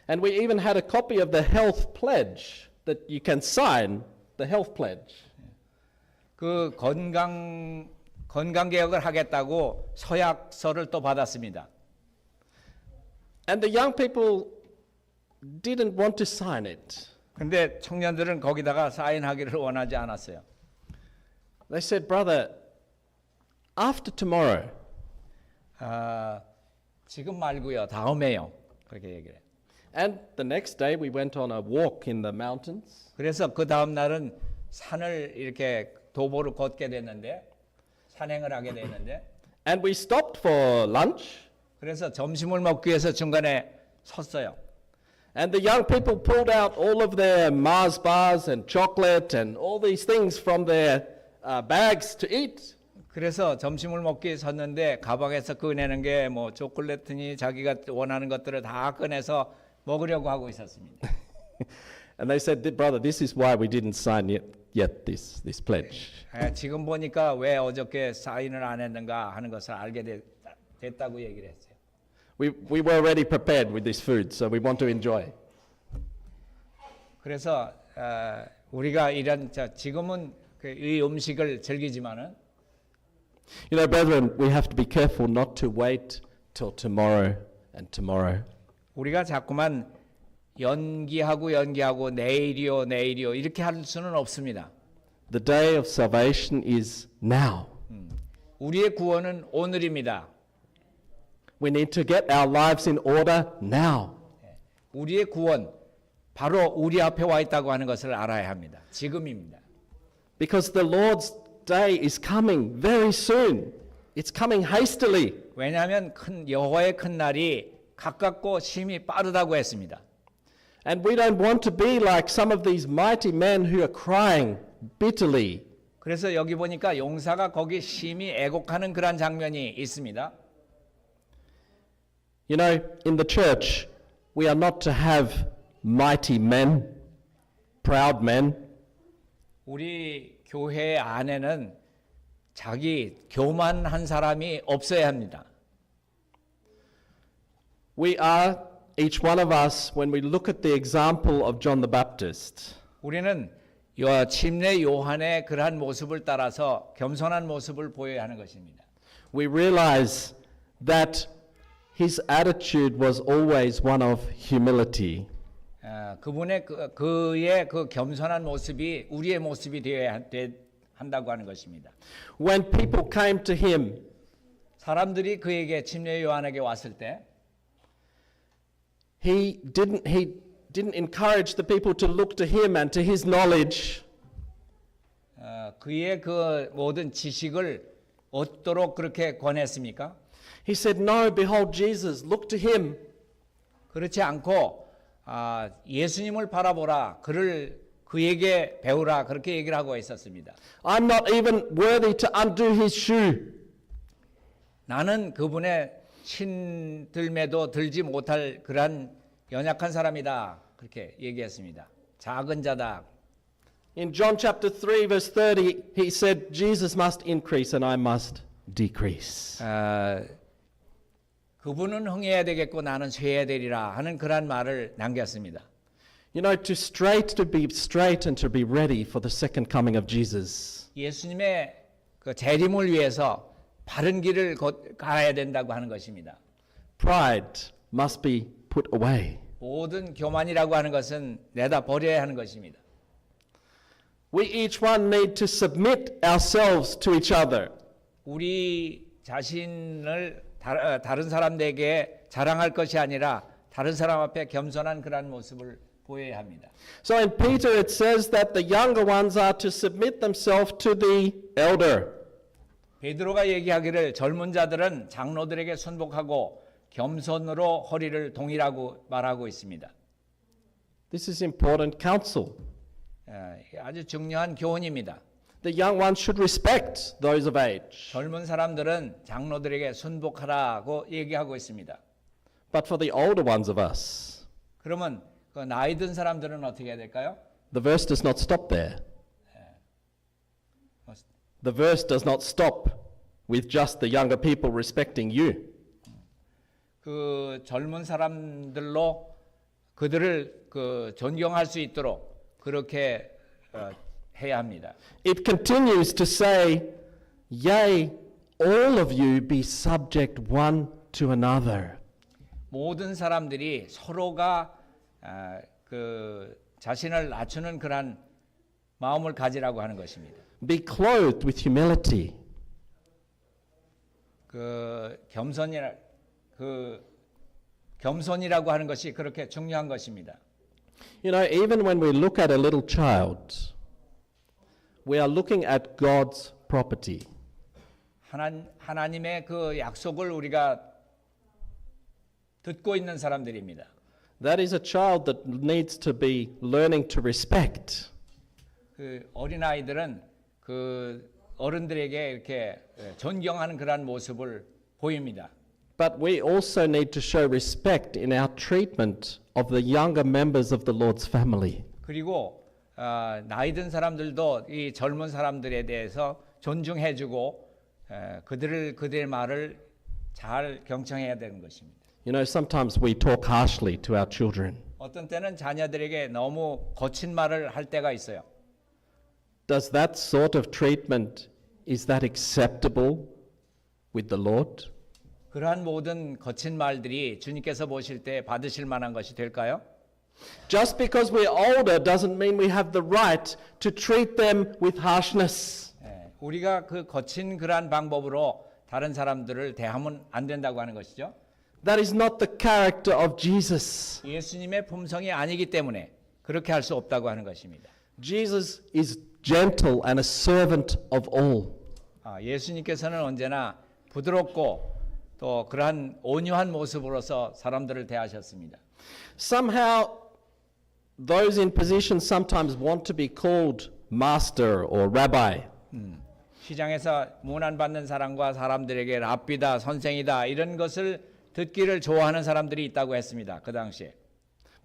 And we even had a copy of the health pledge that you can sign, the health pledge. 그 건강 개혁을 하겠다고 서약서를 또 받았습니다. And the young people didn't want to sign it. 근데 청년들은 거기다가 사인하기를 원하지 않았어요. They said, "Brother, after tomorrow, 지금 말고요. 다음에요. 그렇게 얘기를 해요. and the next day we went on a walk in the mountains. 그래서 그 다음 날은 산을 이렇게 도보로 걷게 됐는데 산행을 하게 됐는데 And we stopped for lunch. 그래서 점심을 먹기 위해서 중간에 섰어요. And the young people pulled out all of their Mars bars and chocolate and all these things from their bags to eat. 그래서 점심을 먹기 위해 섰는데 가방에서 꺼내는 게 뭐 초콜릿이니 자기가 원하는 것들을 다 꺼내서 먹으려고 하고 있었습니다. And they said, "Brother, this is why we didn't sign yet this pledge." 지금 보니까 왜 어저께 사인을 안 했는가 하는 것을 알게 됐다고 얘기를 했어요. We were already prepared with this food, so we want to enjoy. 그래서 우리가 지금은 이 음식을 즐기지만은 You know, brethren, we have to be careful not to wait till tomorrow and tomorrow. 우리가 자꾸만 연기하고 내일이요 이렇게 할 수는 없습니다. The day of salvation is now. 우리의 구원은 오늘입니다. We need to get our lives in order now. 우리의 구원 바로 우리 앞에 와 있다고 하는 것을 알아야 합니다. 지금입니다. Because the Lord's day is coming very soon. It's coming hastily. 왜냐하면 여호와의 큰 날이 가깝고 심히 빠르다고 했습니다. And we don't want to be like some of these mighty men who are crying bitterly. 그래서 여기 보니까 용사가 거기 심히 애곡하는 그런 장면이 있습니다. You know, in the church, we are not to have mighty men, proud men. 우리 교회 안에는 자기 교만한 사람이 없어야 합니다. We are, each one of us, when we look at the example of John the Baptist, 우리는 침례 요한의 그러한 모습을 따라서 겸손한 모습을 보여야 하는 것입니다. we realize that his attitude was always one of humility. 그분의 그의 그 겸손한 모습이 우리의 모습이 되어야 한다고 하는 것입니다. When people came to him, 사람들이 그에게 침례 요한에게 왔을 때 he didn't encourage the people to look to him and to his knowledge. 그의 그 모든 지식을 얻도록 그렇게 권했습니까? He said, "No, behold Jesus, look to him." 그렇지 않고 예수님을 바라보라, 그에게 배우라, 그렇게 얘기를 하고 있었습니다. I'm not even worthy to undo his shoe. 나는 그분의 신들매도 들지 못할 그러한 연약한 사람이다, 그렇게 얘기했습니다. 작은 자다. In John chapter 3 verse 30, he said, "Jesus must increase and I must decrease." 그분은 흥해야 되겠고 나는 쇠해야 되리라 하는 그러한 말을 남겼습니다. You know, to be straight and to be ready for the second coming of Jesus. 예수님의 그 재림을 위해서 바른 길을 가야 된다고 하는 것입니다. Pride must be put away. 모든 교만이라고 하는 것은 내다 버려야 하는 것입니다. We each one need to submit ourselves to each other. 우리 자신을 다른 사람들에게 자랑할 것이 아니라 다른 사람 앞에 겸손한 그러한 모습을 보여야 합니다. So in Peter it says that the younger ones are to submit themselves to the elder. 베드로가 얘기하기를 젊은 자들은 장로들에게 순복하고 겸손으로 허리를 동이라고 말하고 있습니다. This is important counsel. 아주 중요한 교훈입니다. The young ones should respect those of age. 젊은 사람들은 장로들에게 순복하라고 얘기하고 있습니다. But for the older ones of us, 그러면 그 나이 든 사람들은 어떻게 해야 될까요? the verse does not stop there. The verse does not stop with just the younger people respecting you. 그 젊은 사람들로 그들을 그 존경할 수 있도록 그렇게 해야 합니다. It continues to say, "Yea, all of you be subject one to another." 모든 사람들이 서로가 그 자신을 낮추는 그러한 마음을 가지라고 하는 것입니다. Be clothed with humility. 그 겸손이라고 하는 것이 그렇게 중요한 것입니다. You know, even when we look at a little child, we are looking at God's property. 하나님의 그 약속을 우리가 듣고 있는 사람들입니다. That is a child that needs to be learning to respect. 그 어린 아이들은 그 어른들에게 이렇게 존경하는 그러한 모습을 보입니다. But we also need to show respect in our treatment of the younger members of the Lord's family. 그리고 나이 든 사람들도 이 젊은 사람들에 대해서 존중해주고 그들의 말을 잘 경청해야 되는 것입니다. You know, sometimes we talk harshly to our children. 어떤 때는 자녀들에게 너무 거친 말을 할 때가 있어요. Does that sort of treatment, is that acceptable with the Lord? 그러한 모든 거친 말들이 주님께서 보실 때 받으실 만한 것이 될까요? Just because we're older doesn't mean we have the right to treat them with harshness. 우리가 그 거친 그러한 방법으로 다른 사람들을 대하면 안 된다고 하는 것이죠. That is not the character of Jesus. 예수님의 품성이 아니기 때문에 그렇게 할 수 없다고 하는 것입니다. Jesus is gentle and a servant of all. 예수님께서는 언제나 부드럽고 또 그러한 온유한 모습으로서 사람들을 대하셨습니다. Somehow, those in position sometimes want to be called master or rabbi. 시장에서 문안받는 사람과 사람들에게 랍비다, 선생이다 이런 것을 듣기를 좋아하는 사람들이 있다고 했습니다. 그 당시에.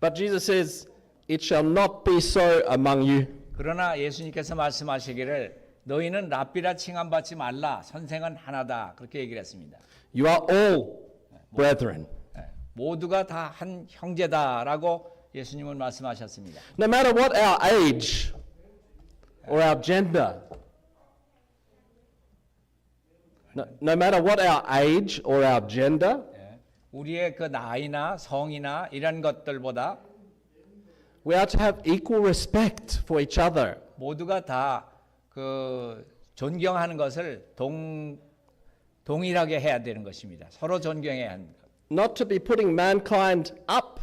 But Jesus says, "It shall not be so among you." 그러나 예수님께서 말씀하시기를 너희는 랍비라 칭함받지 말라. 선생은 하나다. 그렇게 얘기를 했습니다. You are all brethren. 모두가 다 한 형제다라고 예수님은 말씀하셨습니다. No matter what our age or our gender. No matter what our age or our gender. 우리의 그 나이나 성이나 이런 것들보다 We are to have equal respect for each other. 모두가 다 그 존경하는 것을 동일하게 해야 되는 것입니다. 서로 존경해야 합니다. Not to be putting mankind up,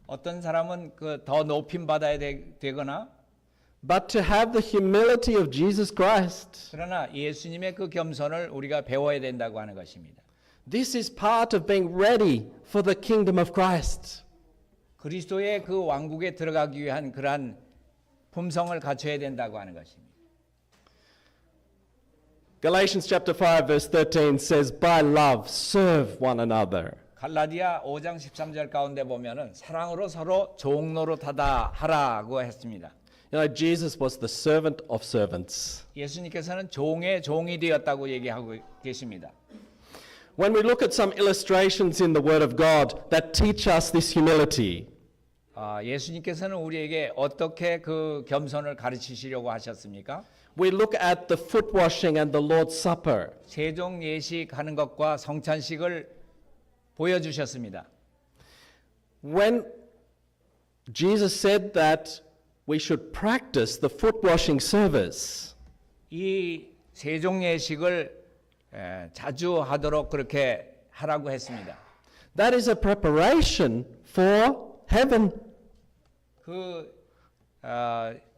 어떤 사람은 그 더 높임 받아야 되거나 but to have the humility of Jesus Christ. 그러나 예수님의 그 겸손을 우리가 배워야 된다고 하는 것입니다. This is part of being ready for the kingdom of Christ. 그리스도의 그 왕국에 들어가기 위한 그러한 품성을 갖춰야 된다고 하는 것입니다. Galatians chapter 5 verse 13 says, by love serve one another. 갈라디아 5장 13절 가운데 보면은 사랑으로 서로 종노릇하다 하라고 했습니다. You know, Jesus was the servant of servants. 예수님께서는 종의 종이 되었다고 얘기하고 계십니다. When we look at some illustrations in the Word of God that teach us this humility, 예수님께서는 우리에게 어떻게 그 겸손을 가르치시려고 하셨습니까? we look at the foot washing and the Lord's Supper. 세종 예식 하는 것과 성찬식을 보여주셨습니다. When Jesus said that we should practice the foot washing service, 이 세종 예식을 자주 하도록 그렇게 하라고 했습니다. that is a preparation for heaven. 그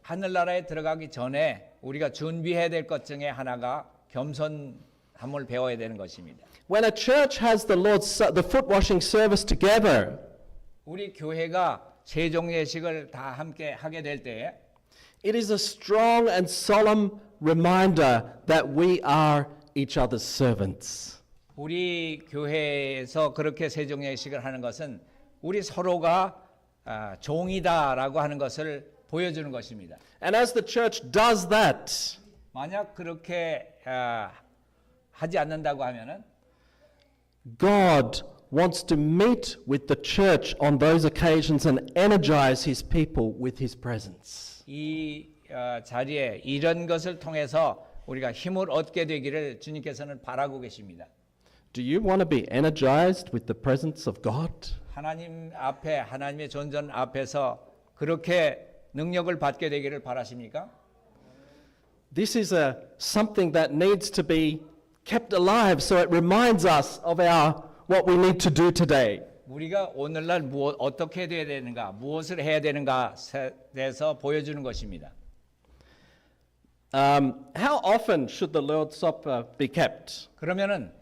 하늘나라에 들어가기 전에 우리가 준비해야 될 것 중에 하나가 겸손함을 배워야 되는 것입니다. When a church has the foot washing service together, 우리 교회가 세종 예식을 다 함께 하게 될 때에 it is a strong and solemn reminder that we are each other's servants. 우리 교회에서 그렇게 세종 예식을 하는 것은 우리 서로가 종이다라고 하는 것을 보여주는 것입니다. And as the church does that, 만약 그렇게 하지 않는다고 하면은 God wants to meet with the church on those occasions and energize his people with his presence. 이 자리에 이런 것을 통해서 우리가 힘을 얻게 되기를 주님께서는 바라고 계십니다. Do you want to be energized with the presence of God? 하나님 앞에 하나님의 존전 앞에서 그렇게 능력을 받게 되기를 바라십니까? This is something that needs to be kept alive so it reminds us of what we need to do today. 우리가 오늘날 어떻게 해야 되는가, 무엇을 해야 되는가에 대해서 보여주는 것입니다. How often should the Lord's Supper be kept? 그러면은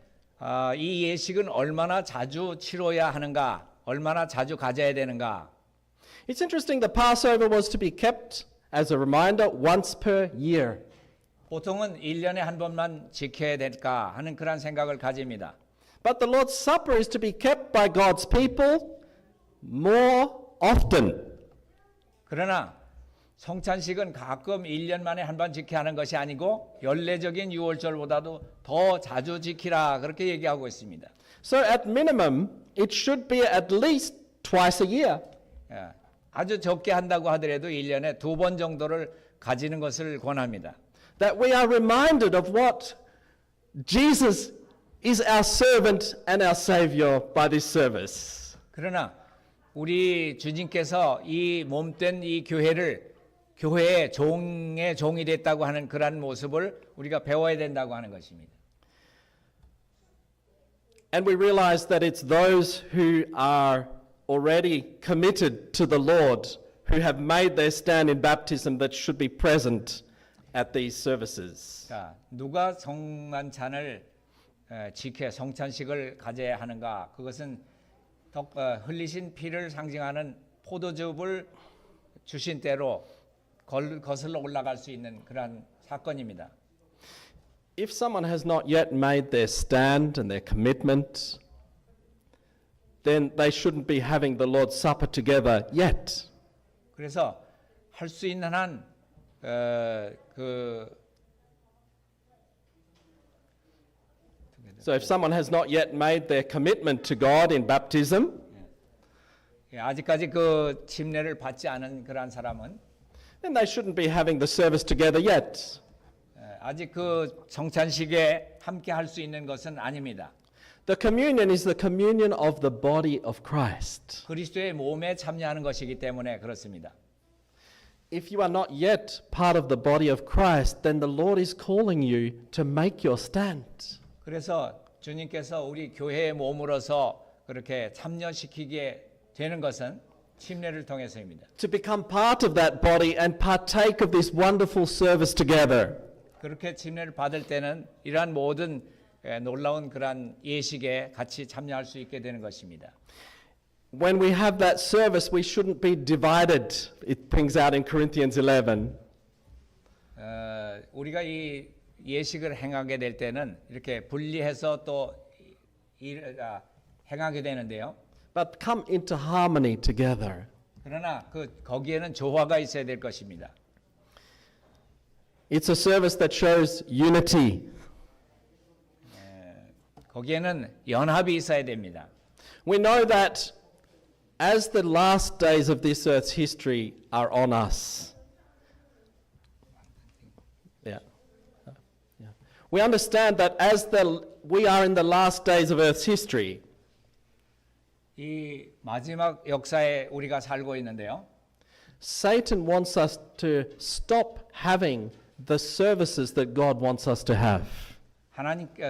이 예식은 얼마나 자주 치러야 하는가, 얼마나 자주 가져야 되는가. It's interesting the Passover was to be kept as a reminder once per year. 보통은 1년에 한 번만 지켜야 될까 하는 그런 생각을 가집니다. But the Lord's Supper is to be kept by God's people more often. 그러나 성찬식은 가끔 1년 만에 한 번 지켜야 하는 것이 아니고 연례적인 유월절보다도 더 자주 지키라 그렇게 얘기하고 있습니다. So at minimum, it should be at least twice a year. 아주 적게 한다고 하더라도 1년에 2번 정도를 가지는 것을 권합니다. That we are reminded of what Jesus is our servant and our Savior by this service. 그러나 우리 주님께서 이 몸된 이 교회의 종의 종이 됐다고 하는 그러한 모습을 우리가 배워야 된다고 하는 것입니다. And we realize that it's those who are already committed to the Lord, who have made their stand in baptism, that should be present at these services. 자, 누가 성만찬을 성찬식을 가져야 하는가? 그것은 흘리신 피를 상징하는 포도즙을 주신 대로 거슬러 올라갈 수 있는 그러한 사건입니다. If someone has not yet made their stand and their commitment, then they shouldn't be having the Lord's Supper together yet. 그래서 할 수 있는 한 So if someone has not yet made their commitment to God in baptism, 아직까지 그 침례를 받지 않은 그러한 사람은 then they shouldn't be having the service together yet. 아직 그 성찬식에 함께 할 수 있는 것은 아닙니다. The communion is the communion of the body of Christ. 그리스도의 몸에 참여하는 것이기 때문에 그렇습니다. if you are not yet part of the body of Christ, then the Lord is calling you to make your stand. 그래서 주님께서 우리 교회의 몸으로서 그렇게 참여시키게 되는 것은 침례를 통해서입니다. To become part of that body and partake of this wonderful service together. 그렇게 침례를 받을 때는 이러한 모든 놀라운 그러한 예식에 같이 참여할 수 있게 되는 것입니다. When we have that service, we shouldn't be divided. It brings out in Corinthians 11. 우리가 이 예식을 행하게 될 때는 이렇게 분리해서 또 행하게 되는데요. But come into harmony together. 그러나 거기에는 조화가 있어야 될 것입니다. It's a service that shows unity. 거기에는 연합이 있어야 됩니다. We know that as the last days of this earth's history are on us. We understand that as we are in the last days of earth's history, 이 마지막 역사에 우리가 살고 있는데요. Satan wants us to stop having the services that God wants us to have.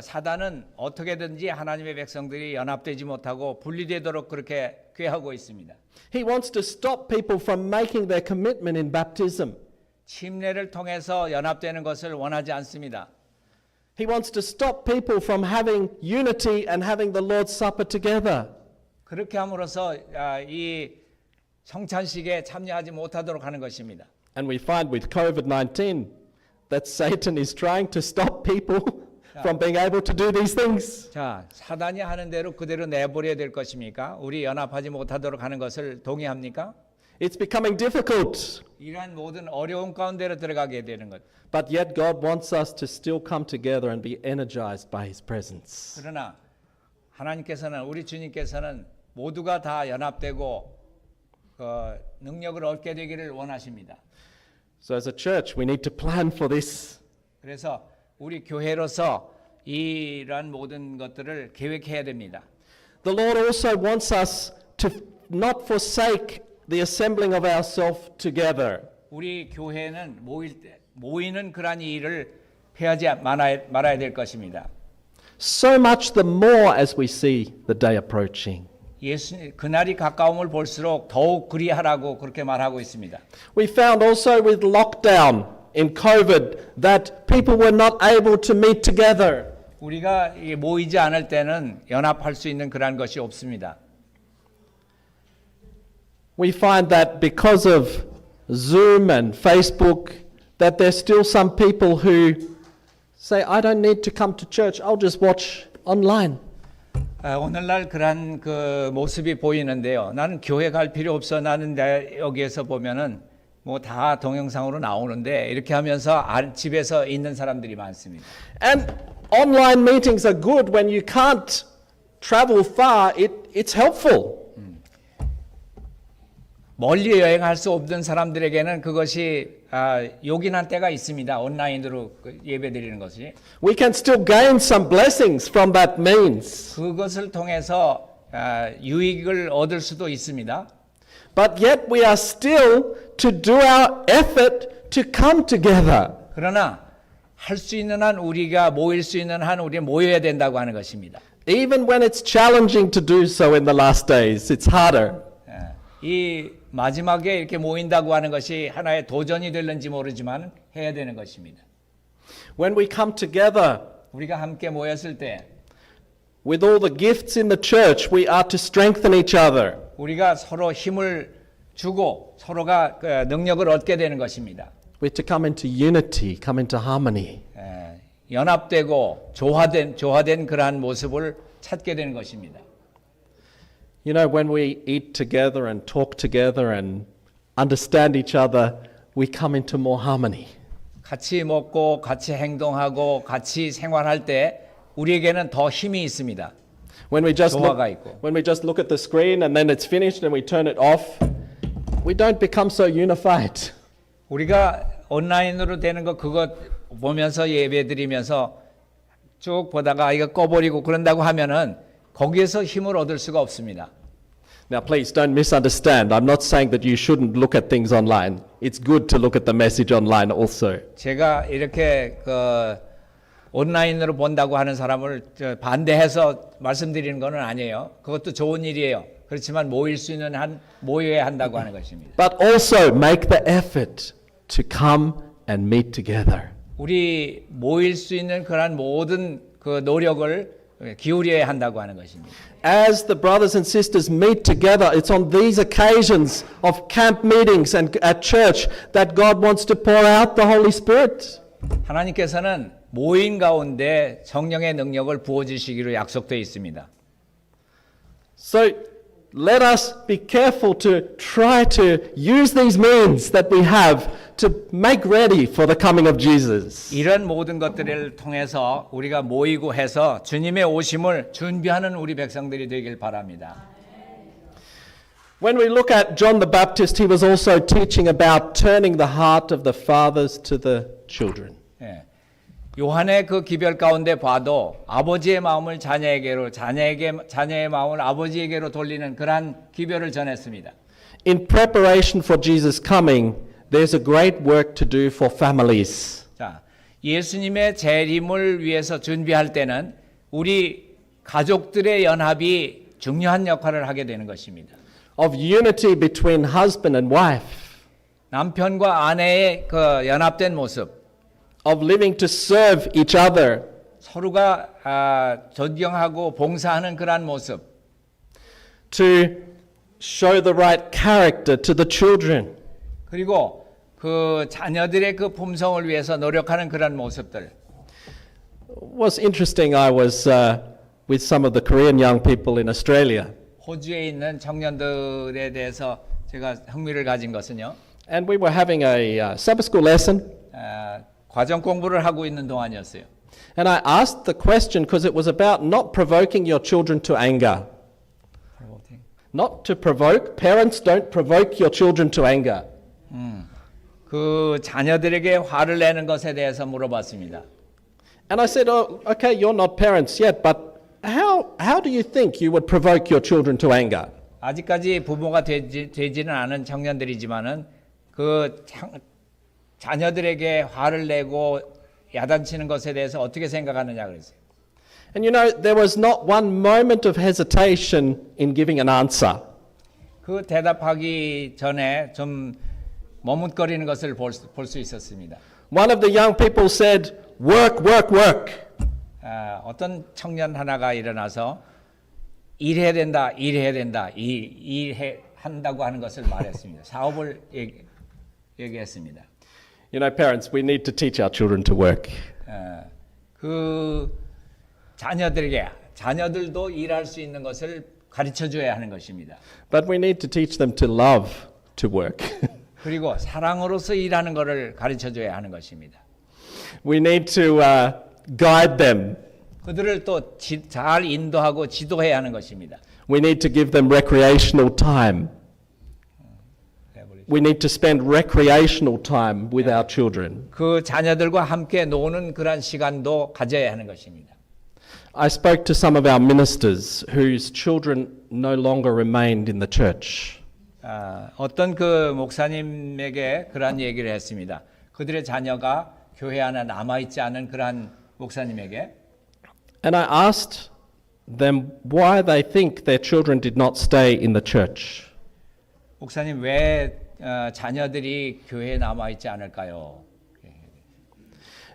사단은 어떻게든지 하나님의 백성들이 연합되지 못하고 분리되도록 그렇게 꾀하고 있습니다. He wants to stop people from making their commitment in baptism. 침례를 통해서 연합되는 것을 원하지 않습니다. He wants to stop people from having unity and having the Lord's Supper together. 그렇게 함으로써 이 성찬식에 참여하지 못하도록 하는 것입니다. And we find with COVID-19 that Satan is trying to stop people from being able to do these things. 자, 사단이 하는 대로 그대로 내버려야 될 것입니까? 우리 연합하지 못하도록 하는 것을 동의합니까? It's becoming difficult. 이러한 모든 어려움 가운데로 들어가게 되는 것. But yet God wants us to still come together and be energized by His presence. 그러나 하나님께서는 우리 주님께서는 모두가 다 연합되고 능력을 얻게 되기를 원하십니다. So as a church, we need to plan for this. 그래서 우리 교회로서 이러한 모든 것들을 계획해야 됩니다. The Lord also wants us to not forsake the assembling of ourselves together. 우리 교회는 모이는 그러한 일을 해야지 말아야 될 것입니다. So much the more as we see the day approaching. 그날이 가까움을 볼수록 더욱 그리하라고 그렇게 말하고 있습니다. We found also with lockdown in COVID that people were not able to meet together. 우리가 모이지 않을 때는 연합할 수 있는 그러한 것이 없습니다. We find that because of Zoom and Facebook that there's still some people who say, I don't need to come to church, I'll just watch online. 오늘날 그러한 그 모습이 보이는데요. 나는 교회 갈 필요 없어. 나는 여기에서 보면은 뭐 다 동영상으로 나오는데 이렇게 하면서 집에서 있는 사람들이 많습니다. And online meetings are good when you can't travel far. It's helpful. 멀리 여행할 수 없는 사람들에게는 그것이 요긴한 때가 있습니다. 온라인으로 예배드리는 것이. We can still gain some blessings from that means. 그것을 통해서 유익을 얻을 수도 있습니다. But yet we are still to do our effort to come together. 그러나 할 수 있는 한 우리가 모일 수 있는 한 우리 모여야 된다고 하는 것입니다. Even when it's challenging to do so in the last days, it's harder. 이 마지막에 이렇게 모인다고 하는 것이 하나의 도전이 될는지 모르지만 해야 되는 것입니다. When we come together 우리가 함께 모였을 때 with all the gifts in the church, we are to strengthen each other. 우리가 서로 힘을 주고 서로가 능력을 얻게 되는 것입니다. We're to come into unity, come into harmony. 연합되고 조화된 그러한 모습을 찾게 되는 것입니다. You know, when we eat together and talk together and understand each other, we come into more harmony. 같이 먹고 같이 행동하고 같이 생활할 때 우리에게는 더 힘이 있습니다. When we just 조화가 있고. when we just look at the screen and then it's finished and we turn it off, we don't become so unified. 우리가 온라인으로 되는 거 그거 보면서 예배드리면서 쭉 보다가 이거 꺼버리고 그런다고 하면은 거기에서 힘을 얻을 수가 없습니다. Now, please don't misunderstand. I'm not saying that you shouldn't look at things online. It's good to look at the message online also. 제가 이렇게 온라인으로 본다고 하는 사람을 반대해서 말씀드리는 것은 아니에요. 그것도 좋은 일이에요. 그렇지만 모일 수 있는 한 모여야 한다고 하는 것입니다. But also make the effort to come and meet together. 우리 모일 수 있는 그런 모든 그 노력을 기울여야 한다고 하는 것입니다. As the brothers and sisters meet together, it's on these occasions of camp meetings and at church that God wants to pour out the Holy Spirit. 하나님께서는 모임 가운데 성령의 능력을 부어 주시기로 약속되어 있습니다. So let us be careful to try to use these means that we have to make ready for the coming of Jesus. 이런 모든 것들을 통해서 우리가 모이고 해서 주님의 오심을 준비하는 우리 백성들이 되길 바랍니다. When we look at John the Baptist, he was also teaching about turning the heart of the fathers to the children. 예. 요한의 그 기별 가운데 봐도 아버지의 마음을 자녀에게로, 자녀의 마음을 아버지에게로 돌리는 그러한 기별을 전했습니다. In preparation for Jesus' coming, there's a great work to do for families. 자, 예수님의 재림을 위해서 준비할 때는 우리 가족들의 연합이 중요한 역할을 하게 되는 것입니다. Of unity between husband and wife, 남편과 아내의 그 연합된 모습, of living to serve each other, 서로가 존경하고 봉사하는 그러한 모습, to show the right character to the children. 그리고 그 자녀들의 그 품성을 위해서 노력하는 그런 모습들. It was interesting. I was with some of the Korean young people in Australia, 호주에 있는 청년들에 대해서 제가 흥미를 가진 것은요. and we were having a Sabbath school lesson. 과정 공부를 하고 있는 동안이었어요. And I asked the question because it was about not provoking your children to anger. Not to provoke. Parents don't provoke your children to anger. 그 자녀들에게 화를 내는 것에 대해서 물어봤습니다. And I said, oh, okay, you're not parents yet, but how do you think you would provoke your children to anger? 아직까지 부모가 되지는 않은 청년들이지만은 그 자녀들에게 화를 내고 야단치는 것에 대해서 어떻게 생각하느냐 그랬어요. And you know, there was not one moment of hesitation in giving an answer. 그 대답하기 전에 좀 머뭇거리는 것을 볼 수 있었습니다. One of the young people said, work, work, work. 어떤 청년 하나가 일어나서 일해야 된다, 일해야 된다, 한다고 하는 것을 말했습니다. 사업을 얘기했습니다. You know, parents, we need to teach our children to work. 그 자녀들도 일할 수 있는 것을 가르쳐 줘야 하는 것입니다. But we need to teach them to love to work. 그리고 사랑으로서 일하는 것을 가르쳐 줘야 하는 것입니다. We need to guide them. 그들을 또 잘 인도하고 지도해야 하는 것입니다. We need to give them recreational time. We need to spend recreational time with our children. 그 자녀들과 함께 노는 그런 시간도 가져야 하는 것입니다. I spoke to some of our ministers whose children no longer remained in the church. 어떤 그 목사님에게 그런 얘기를 했습니다. 그들의 자녀가 교회 안에 남아있지 않은 그러한 목사님에게 And I asked them why they think their children did not stay in the church. 목사님 왜 자녀들이 교회에 남아있지 않을까요?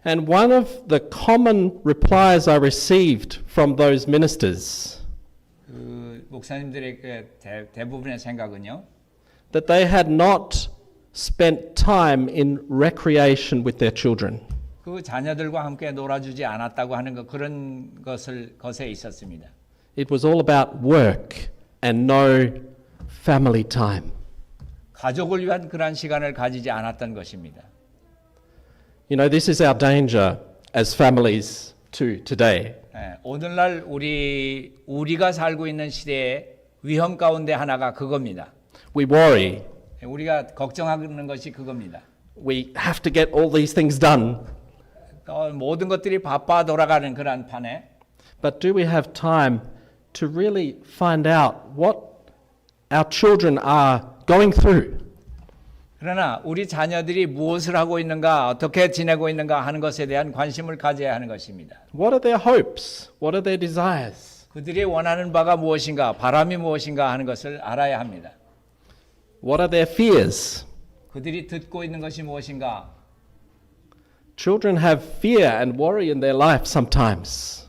And one of the common replies I received from those ministers 그 목사님들의 대부분의 생각은요. that they had not spent time in recreation with their children. 그 자녀들과 함께 놀아주지 않았다고 하는 그런 것에 있었습니다. It was all about work and no family time. 가족을 위한 그런 시간을 가지지 않았던 것입니다. You know, this is our danger as families too today. 오늘날 우리가 살고 있는 시대의 위험 가운데 하나가 그겁니다. We worry. 우리가 걱정하는 것이 그겁니다. We have to get all these things done. 모든 것들이 바빠 돌아가는 그런 판에 But do we have time to really find out what our children are going through. 그러나 우리 자녀들이 무엇을 하고 있는가, 어떻게 지내고 있는가 하는 것에 대한 관심을 가져야 하는 것입니다. What are their hopes? What are their desires? 그들이 원하는 바가 무엇인가, 바람이 무엇인가 하는 것을 알아야 합니다. What are their fears? 그들이 듣고 있는 것이 무엇인가. Children have fear and worry in their life sometimes.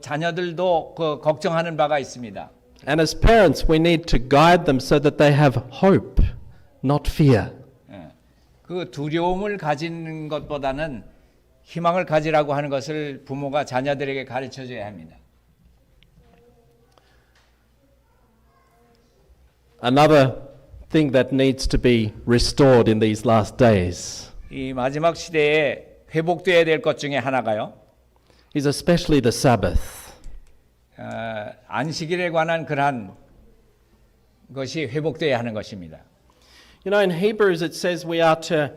자녀들도 그 걱정하는 바가 있습니다. And as parents, we need to guide them so that they have hope, not fear. 그 두려움을 가지는 것보다는 희망을 가지라고 하는 것을 부모가 자녀들에게 가르쳐 줘야 합니다. Another thing that needs to be restored in these last days 이 마지막 시대에 회복되어야 될 것 중에 하나가요. is especially the Sabbath. 안식일에 관한 그러한 것이 회복되어야 하는 것입니다. You know, in Hebrews it says we are to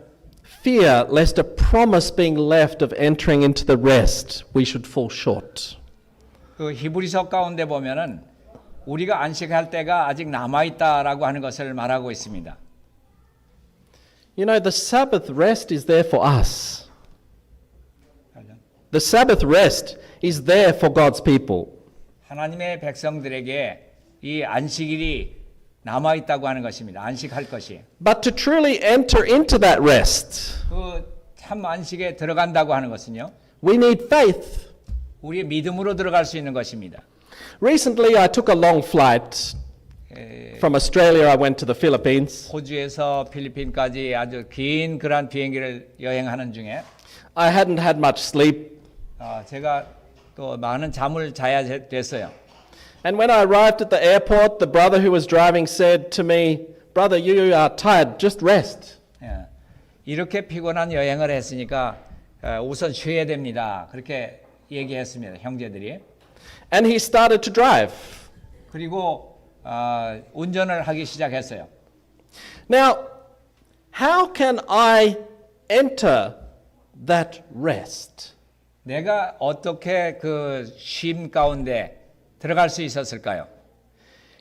fear lest a promise being left of entering into the rest we should fall short. 그 히브리서 가운데 보면은 우리가 안식할 때가 아직 남아 있다라고 하는 것을 말하고 있습니다. You know, the Sabbath rest is there for us. The Sabbath rest is there for God's people. 하나님의 백성들에게 이 안식일이 남아 있다고 하는 것입니다. 안식할 것이. But to truly enter into that rest, 그 참 안식에 들어간다고 하는 것은요. we need faith. 우리의 믿음으로 들어갈 수 있는 것입니다. Recently, I took a long flight. From Australia, I went to the Philippines. 호주에서 필리핀까지 아주 긴 그런 비행기를 여행하는 중에 I hadn't had much sleep. 제가 또 많은 잠을 자야 됐어요. And when I arrived at the airport, the brother who was driving said to me, "Brother, you are tired, just rest." 이렇게 피곤한 여행을 했으니까 우선 쉬어야 됩니다. 그렇게 얘기했습니다. 형제들이. And he started to drive. 그리고 운전을 하기 시작했어요. Now, how can I enter that rest? 내가 어떻게 그 쉼 가운데 들어갈 수 있었을까요?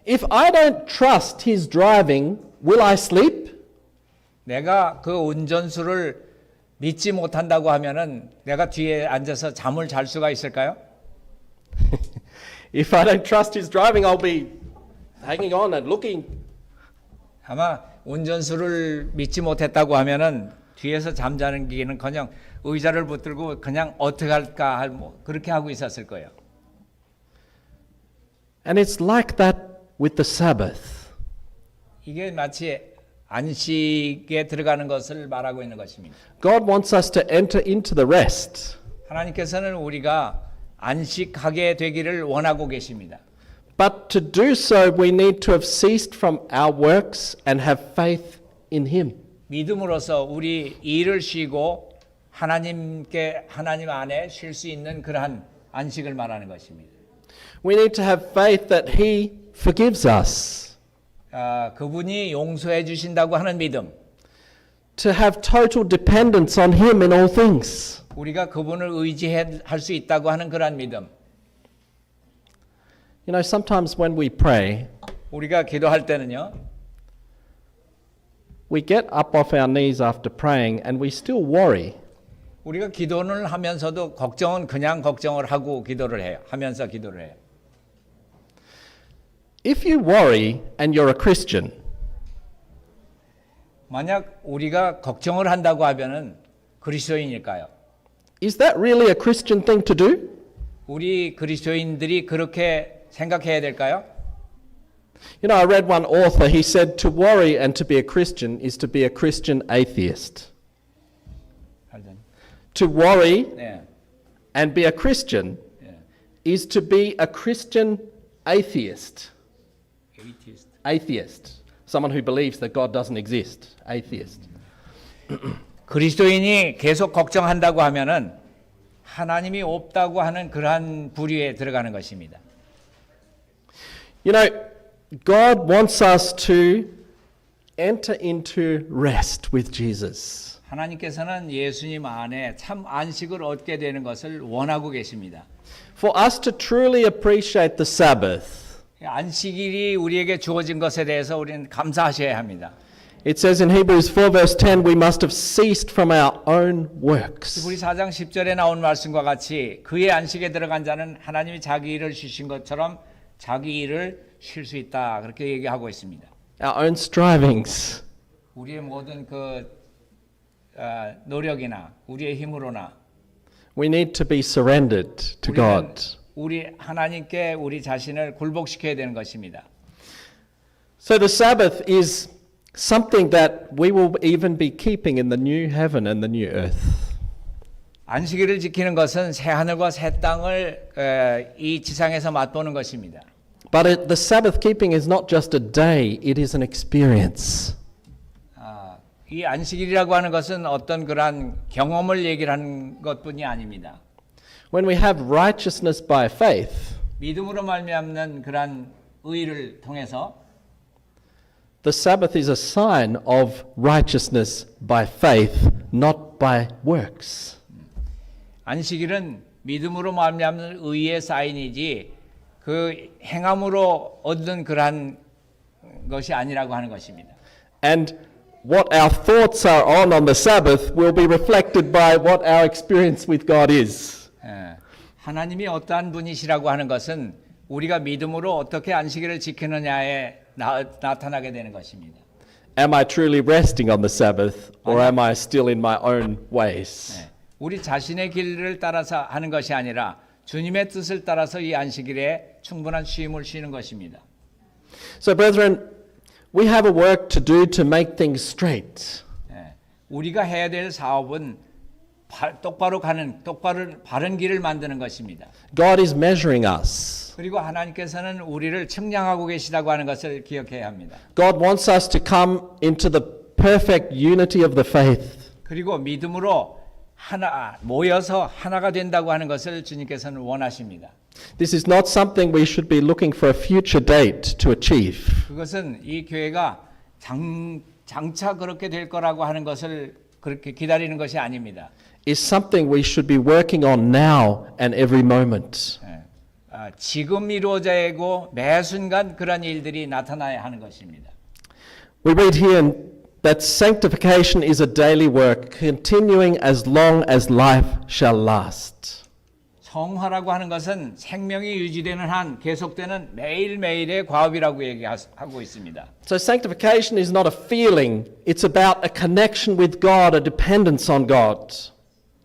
If I don't trust his driving, will I sleep? 내가 그 운전수를 믿지 못한다고 하면은 내가 뒤에 앉아서 잠을 잘 수가 있을까요? If I don't trust his driving, I'll be hanging on and looking. 아마 운전수를 믿지 못했다고 하면은 뒤에서 잠자는 기는커녕 의자를 붙들고 그냥 어떻게 할까 뭐 그렇게 하고 있었을 거예요. And it's like that with the Sabbath. 이게 마치 안식에 들어가는 것을 말하고 있는 것입니다. God wants us to enter into the rest. 하나님께서는 우리가 안식하게 되기를 원하고 계십니다. But to do so, we need to have ceased from our works and have faith in Him. 믿음으로써 우리 일을 쉬고 하나님 안에 쉴 수 있는 그러한 안식을 말하는 것입니다. We need to have faith that He forgives us. 그분이 용서해 주신다고 하는 믿음. To have total dependence on Him in all things. 우리가 그분을 의지할 수 있다고 하는 그러한 믿음. You know, sometimes when we pray, 우리가 기도할 때는요. we get up off our knees after praying and we still worry. 우리가 기도를 하면서도 걱정은 그냥 걱정을 하고 기도를 해요. 하면서 기도를 해요. If you worry and you're a Christian, 만약 우리가 걱정을 한다고 하면은 그리스도인일까요? is that really a Christian thing to do? 우리 그리스도인들이 그렇게 생각해야 될까요? You know, I read one author, he said to worry and to be a Christian is to be a Christian atheist. To worry 네. and be a Christian is to be a Christian atheist. Atheist. Someone who believes that God doesn't exist. Atheist. 그리스도인이 계속 걱정한다고 하면은 하나님이 없다고 하는 그러한 부류에 들어가는 것입니다. You know, God wants us to enter into rest with Jesus. 하나님께서는 예수님 안에 참 안식을 얻게 되는 것을 원하고 계십니다. For us to truly appreciate the Sabbath, 안식일이 우리에게 주어진 것에 대해서 우리는 감사하셔야 합니다. It says in Hebrews 4 verse 10, we must have ceased from our own works. 우리 4장 10절에 나온 말씀과 같이 그의 안식에 들어간 자는 하나님이 자기 일을 쉬신 것처럼 자기 일을 쉴 수 있다. 그렇게 얘기하고 있습니다. Our own strivings. 우리의 모든 노력이나 우리의 힘으로나 We need to be surrendered to 우리는 God. 우리 하나님께 우리 자신을 굴복시켜야 되는 것입니다. So the Sabbath is something that we will even be keeping in the new heaven and the new earth. 안식일을 지키는 것은 새 하늘과 새 땅을 이 지상에서 맛보는 것입니다. But the Sabbath keeping is not just a day, it is an experience. 이 안식일이라고 하는 것은 어떤 그러한 경험을 얘기를 하는 것뿐이 아닙니다. When we have righteousness by faith, 믿음으로 말미암는 그러한 의를 통해서 the Sabbath is a sign of righteousness by faith, not by works. 안식일은 믿음으로 말미암는 의의 사인이지 그 행함으로 얻는 그러한 것이 아니라고 하는 것입니다. And what our thoughts are on the Sabbath will be reflected by what our experience with God is. 하나님이 어떠한 분이시라고 하는 것은 우리가 믿음으로 어떻게 안식일을 지키느냐에 나타나게 되는 것입니다. Am I truly resting on the Sabbath, or am I still in my own ways? 우리 자신의 길을 따라서 하는 것이 아니라 주님의 뜻을 따라서 이 안식일에 충분한 쉼을 쉬는 것입니다. So, brethren, we have a work to do to make things straight. 우리가 해야 될 사업은 똑바로 바른 길을 만드는 것입니다. God is measuring us. 그리고 하나님께서는 우리를 측량하고 계시다고 하는 것을 기억해야 합니다. God wants us to come into the perfect unity of the faith. 그리고 믿음으로 모여서 하나가 된다고 하는 것을 주님께서는 원하십니다. This is not something we should be looking for a future date to achieve. 그것은 이 교회가 장차 그렇게 될 거라고 하는 것을 그렇게 기다리는 것이 아닙니다. It's something we should be working on now and every moment. 지금 이루어져야 하고 매 순간 그런 일들이 나타나야 하는 것입니다. We read here that sanctification is a daily work, continuing as long as life shall last. 성화라고 하는 것은 생명이 유지되는 한 계속되는 매일매일의 과업이라고 얘기하고 있습니다. So sanctification is not a feeling, it's about a connection with God, a dependence on God.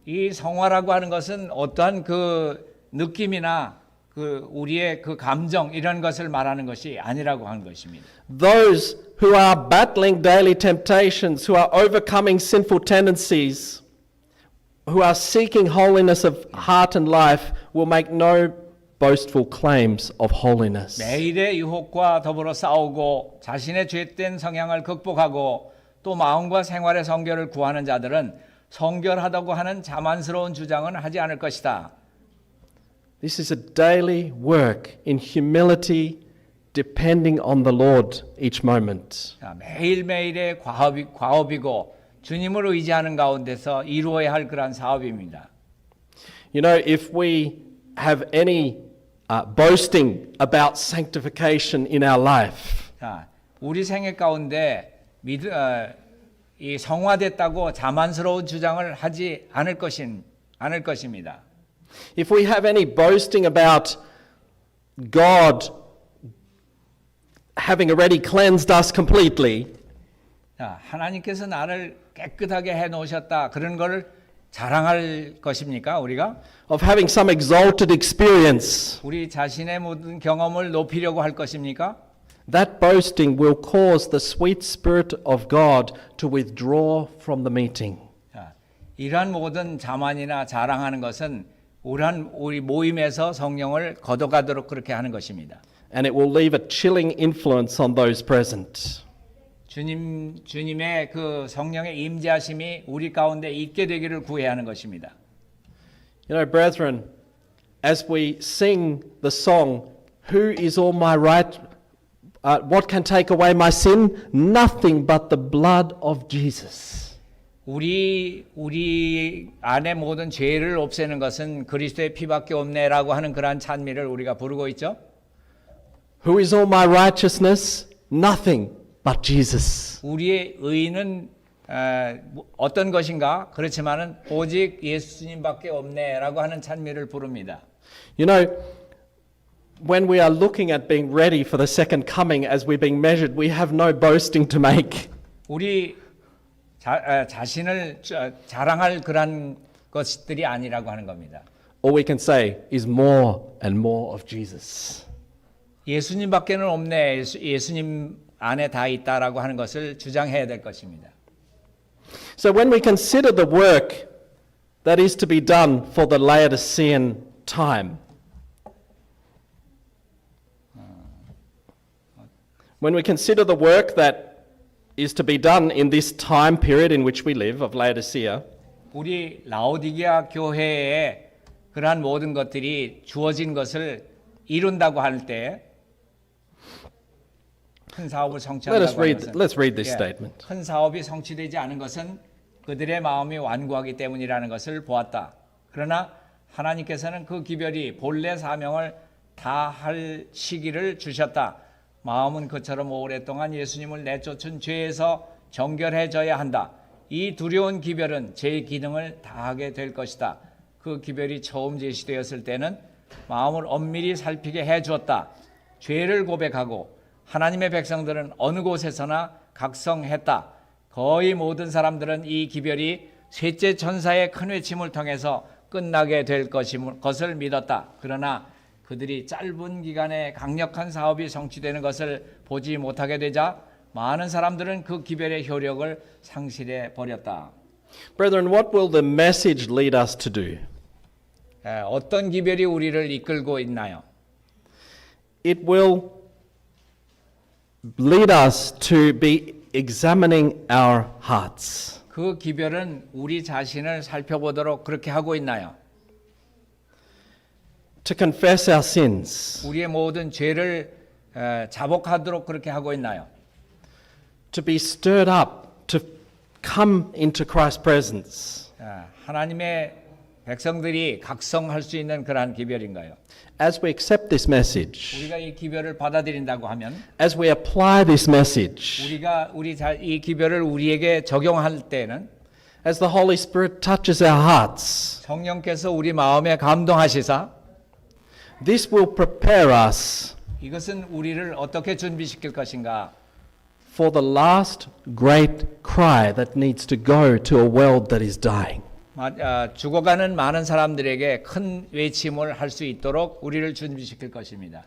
이 성화라고 하는 것은 어떠한 그 느낌이나 우리의 그 감정 이런 것을 말하는 것이 아니라고 하는 것입니다. Those who are battling daily temptations, who are overcoming sinful tendencies, who are seeking holiness of heart and life will make no boastful claims of holiness. 매일의 유혹과 더불어 싸우고 자신의 죄된 성향을 극복하고 또 마음과 생활의 성결을 구하는 자들은 성결하다고 하는 자만스러운 주장은 하지 않을 것이다. This is a daily work in humility, depending on the Lord each moment. 매일매일의 과업이고 주님을 의지하는 가운데서 이루어야 할 그러한 사업입니다. You know, if we have any boasting about sanctification in our life, 우리 생애 가운데 이 성화됐다고 자만스러운 주장을 하지 않을 것입니다. if we have any boasting about God having already cleansed us completely, 하나님께서 나를 깨끗하게 해 놓으셨다. 그런 걸 자랑할 것입니까, 우리가? of having some exalted experience, 우리 자신의 모든 경험을 높이려고 할 것입니까? that boasting will cause the sweet Spirit of God to withdraw from the meeting. 이러한 모든 자만이나 자랑하는 것은 우리 모임에서 성령을 걷어가도록 그렇게 하는 것입니다. And it will leave a chilling influence on those present. 주님의 그 성령의 임재하심이 우리 가운데 있게 되기를 구해야 하는 것입니다. You know, brethren, as we sing the song, "Who is all my right? What can take away my sin? Nothing but the blood of Jesus." 우리 안에 모든 죄를 없애는 것은 그리스도의 피밖에 없네라고 하는 그러한 찬미를 우리가 부르고 있죠. Who is all my righteousness? Nothing but Jesus. 우리의 의는 어떤 것인가? 그렇지만은 오직 예수님밖에 없네라고 하는 찬미를 부릅니다. You know, when we are looking at being ready for the second coming as we're being measured, we have no boasting to make. 우리 자신을 자랑할 그런 것들이 아니라고 하는 겁니다. All we can say is more and more of Jesus. 예수님밖에는 없네. 예수님 안에 다 있다라고 하는 것을 주장해야 될 것입니다. So when we consider the work that is to be done for the Laodicean time, when we consider the work that is to be done in this time period in which we live of Laodicea, 우리 라오디게아 교회에 그러한 모든 것들이 주어진 것을 이룬다고 할 때 큰 사업을 성취한다고 하는 것은 let's read this statement. 큰 사업이 성취되지 않은 것은 그들의 마음이 완고하기 때문이라는 것을 보았다. 그러나 하나님께서는 그 기별이 본래 사명을 다할 시기를 주셨다. 마음은 그처럼 오랫동안 예수님을 내쫓은 죄에서 정결해져야 한다. 이 두려운 기별은 제 기능을 다하게 될 것이다. 그 기별이 처음 제시되었을 때는 마음을 엄밀히 살피게 해주었다. 죄를 고백하고 하나님의 백성들은 어느 곳에서나 각성했다. 거의 모든 사람들은 이 기별이 셋째 천사의 큰 외침을 통해서 끝나게 될 것을 믿었다. 그러나 그들이 짧은 기간에 강력한 사업이 성취되는 것을 보지 못하게 되자 많은 사람들은 그 기별의 효력을 상실해 버렸다. Brethren, what will the message lead us to do? 어떤 기별이 우리를 이끌고 있나요? It will lead us to be examining our hearts. 그 기별은 우리 자신을 살펴보도록 그렇게 하고 있나요? To confess our sins, 우리의 모든 죄를 자복하도록 그렇게 하고 있나요? to be stirred up, to come into Christ's presence. 하나님의 백성들이 각성할 수 있는 그러한 기별인가요? As we accept this message, 우리가 이 기별을 받아들인다고 하면 as we apply this message, 우리가 이 기별을 우리에게 적용할 때는 as the Holy Spirit touches our hearts, 성령께서 우리 마음에 감동하시사 this will prepare us 이것은 우리를 어떻게 준비시킬 것인가? for the last great cry that needs to go to a world that is dying. 죽어가는 많은 사람들에게 큰 외침을 할 수 있도록 우리를 준비시킬 것입니다.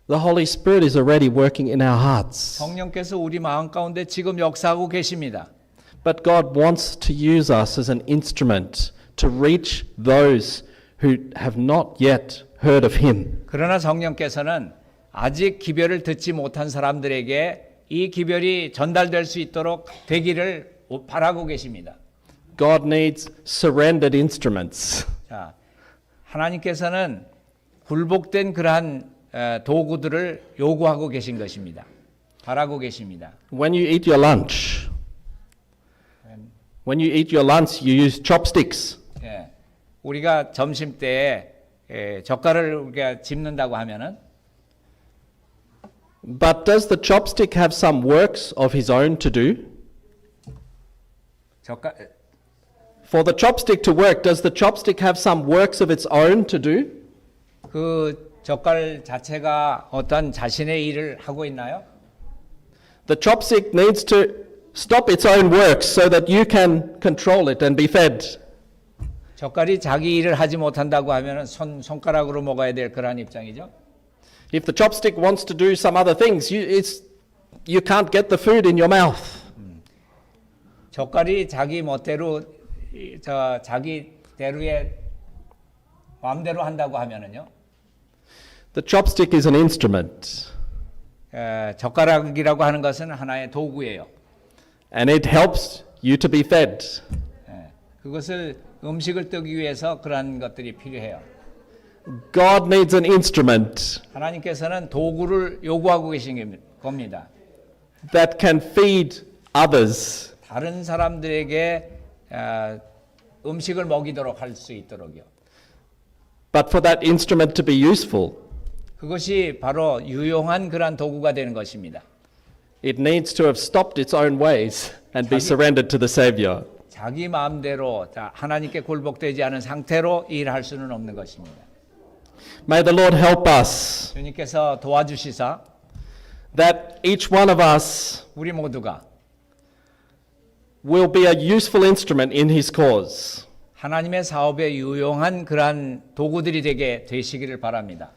The Holy Spirit is already working in our hearts. 성령께서 우리 마음 가운데 지금 역사하고 계십니다. But God wants to use us as an instrument to reach those who have not yet heard of Him. 그러나 성령께서는 아직 기별을 듣지 못한 사람들에게 이 기별이 전달될 수 있도록 되기를 바라고 계십니다. God needs surrendered instruments. 자, 하나님께서는 굴복된 그러한 도구들을 요구하고 계신 것입니다. 바라고 계십니다. When you eat your lunch, you use chopsticks. 예, 우리가 점심 때 젓갈을 우리가 집는다고 하면은 But does the chopstick have some works of his own to do? For the chopstick to work, does the chopstick have some works of its own to do? 그 젓갈 자체가 어떤 자신의 일을 하고 있나요? The chopstick needs to stop its own works so that you can control it and be fed. 젓갈이 자기 일을 하지 못한다고 하면은 손가락으로 먹어야 될 그런 입장이죠. If the chopstick wants to do some other things, you can't get the food in your mouth. 젓갈이 자기 멋대로 자기대로의 마음대로 한다고 하면은요. The chopstick is an instrument. 젓가락이라고 하는 것은 하나의 도구예요. And it helps you to be fed. 그것을 음식을 뜨기 위해서 그런 것들이 필요해요. God needs an instrument 하나님께서는 도구를 요구하고 계신 겁니다. that can feed others. 다른 사람들에게 음식을 먹이도록 할 수 있도록요. But for that instrument to be useful, 그것이 바로 유용한 그러한 도구가 되는 것입니다. It needs to have stopped its own ways and be surrendered to the Savior. 자기 마음대로 하나님께 굴복되지 않은 상태로 일할 수는 없는 것입니다. May the Lord help us 주님께서 도와주시사 that each one of us 우리 모두가 will be a useful instrument in His cause. 하나님의 사업에 유용한 그러한 도구들이 되게 되시기를 바랍니다.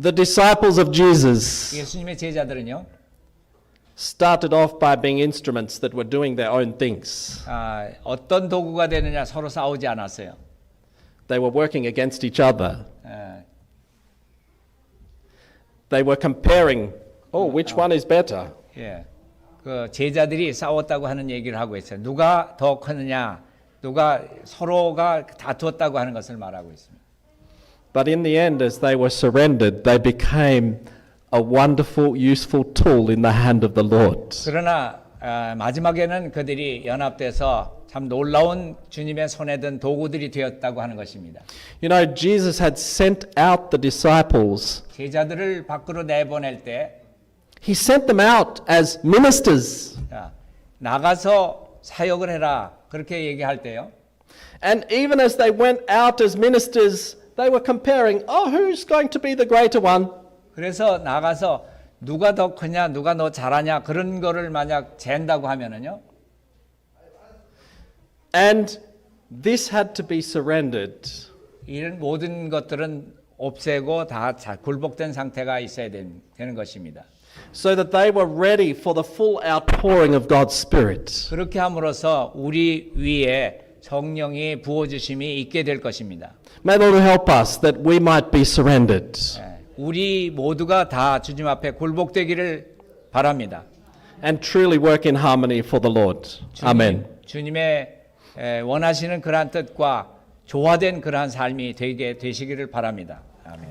The disciples of Jesus 예수님의 제자들은요, started off by being instruments that were doing their own things. 어떤 도구가 되느냐 서로 싸우지 않았어요. They were working against each other. They were comparing, oh, which one is better? 예, 그 제자들이 싸웠다고 하는 얘기를 하고 있어요. 누가 더 크느냐, 누가 서로가 다투었다고 하는 것을 말하고 있습니다. But in the end, as they were surrendered, they became a wonderful, useful tool in the hand of the Lord. 그러나 마지막에는 그들이 연합돼서 참 놀라운 주님의 손에 든 도구들이 되었다고 하는 것입니다. You know, Jesus had sent out the disciples. 제자들을 밖으로 내보낼 때 He sent them out as ministers. 나가서 사역을 해라 그렇게 얘기할 때요. And even as they went out as ministers, they were comparing, oh, who's going to be the greater one? 그래서 나가서 누가 더 크냐, 누가 더 잘하냐 그런 거를 만약 잰다고 하면은요. And this had to be surrendered. 이런 모든 것들은 없애고 다 굴복된 상태가 있어야 되는 것입니다. So that they were ready for the full outpouring of God's Spirit. 그렇게 함으로써 우리 위에 성령이 부어주심이 있게 될 것입니다. May the Lord help us that we might be surrendered. 우리 모두가 다 주님 앞에 굴복되기를 바랍니다. And truly work in harmony for the Lord. Amen. 주님의 원하시는 그러한 뜻과 조화된 그러한 삶이 되게 되시기를 바랍니다. 아멘.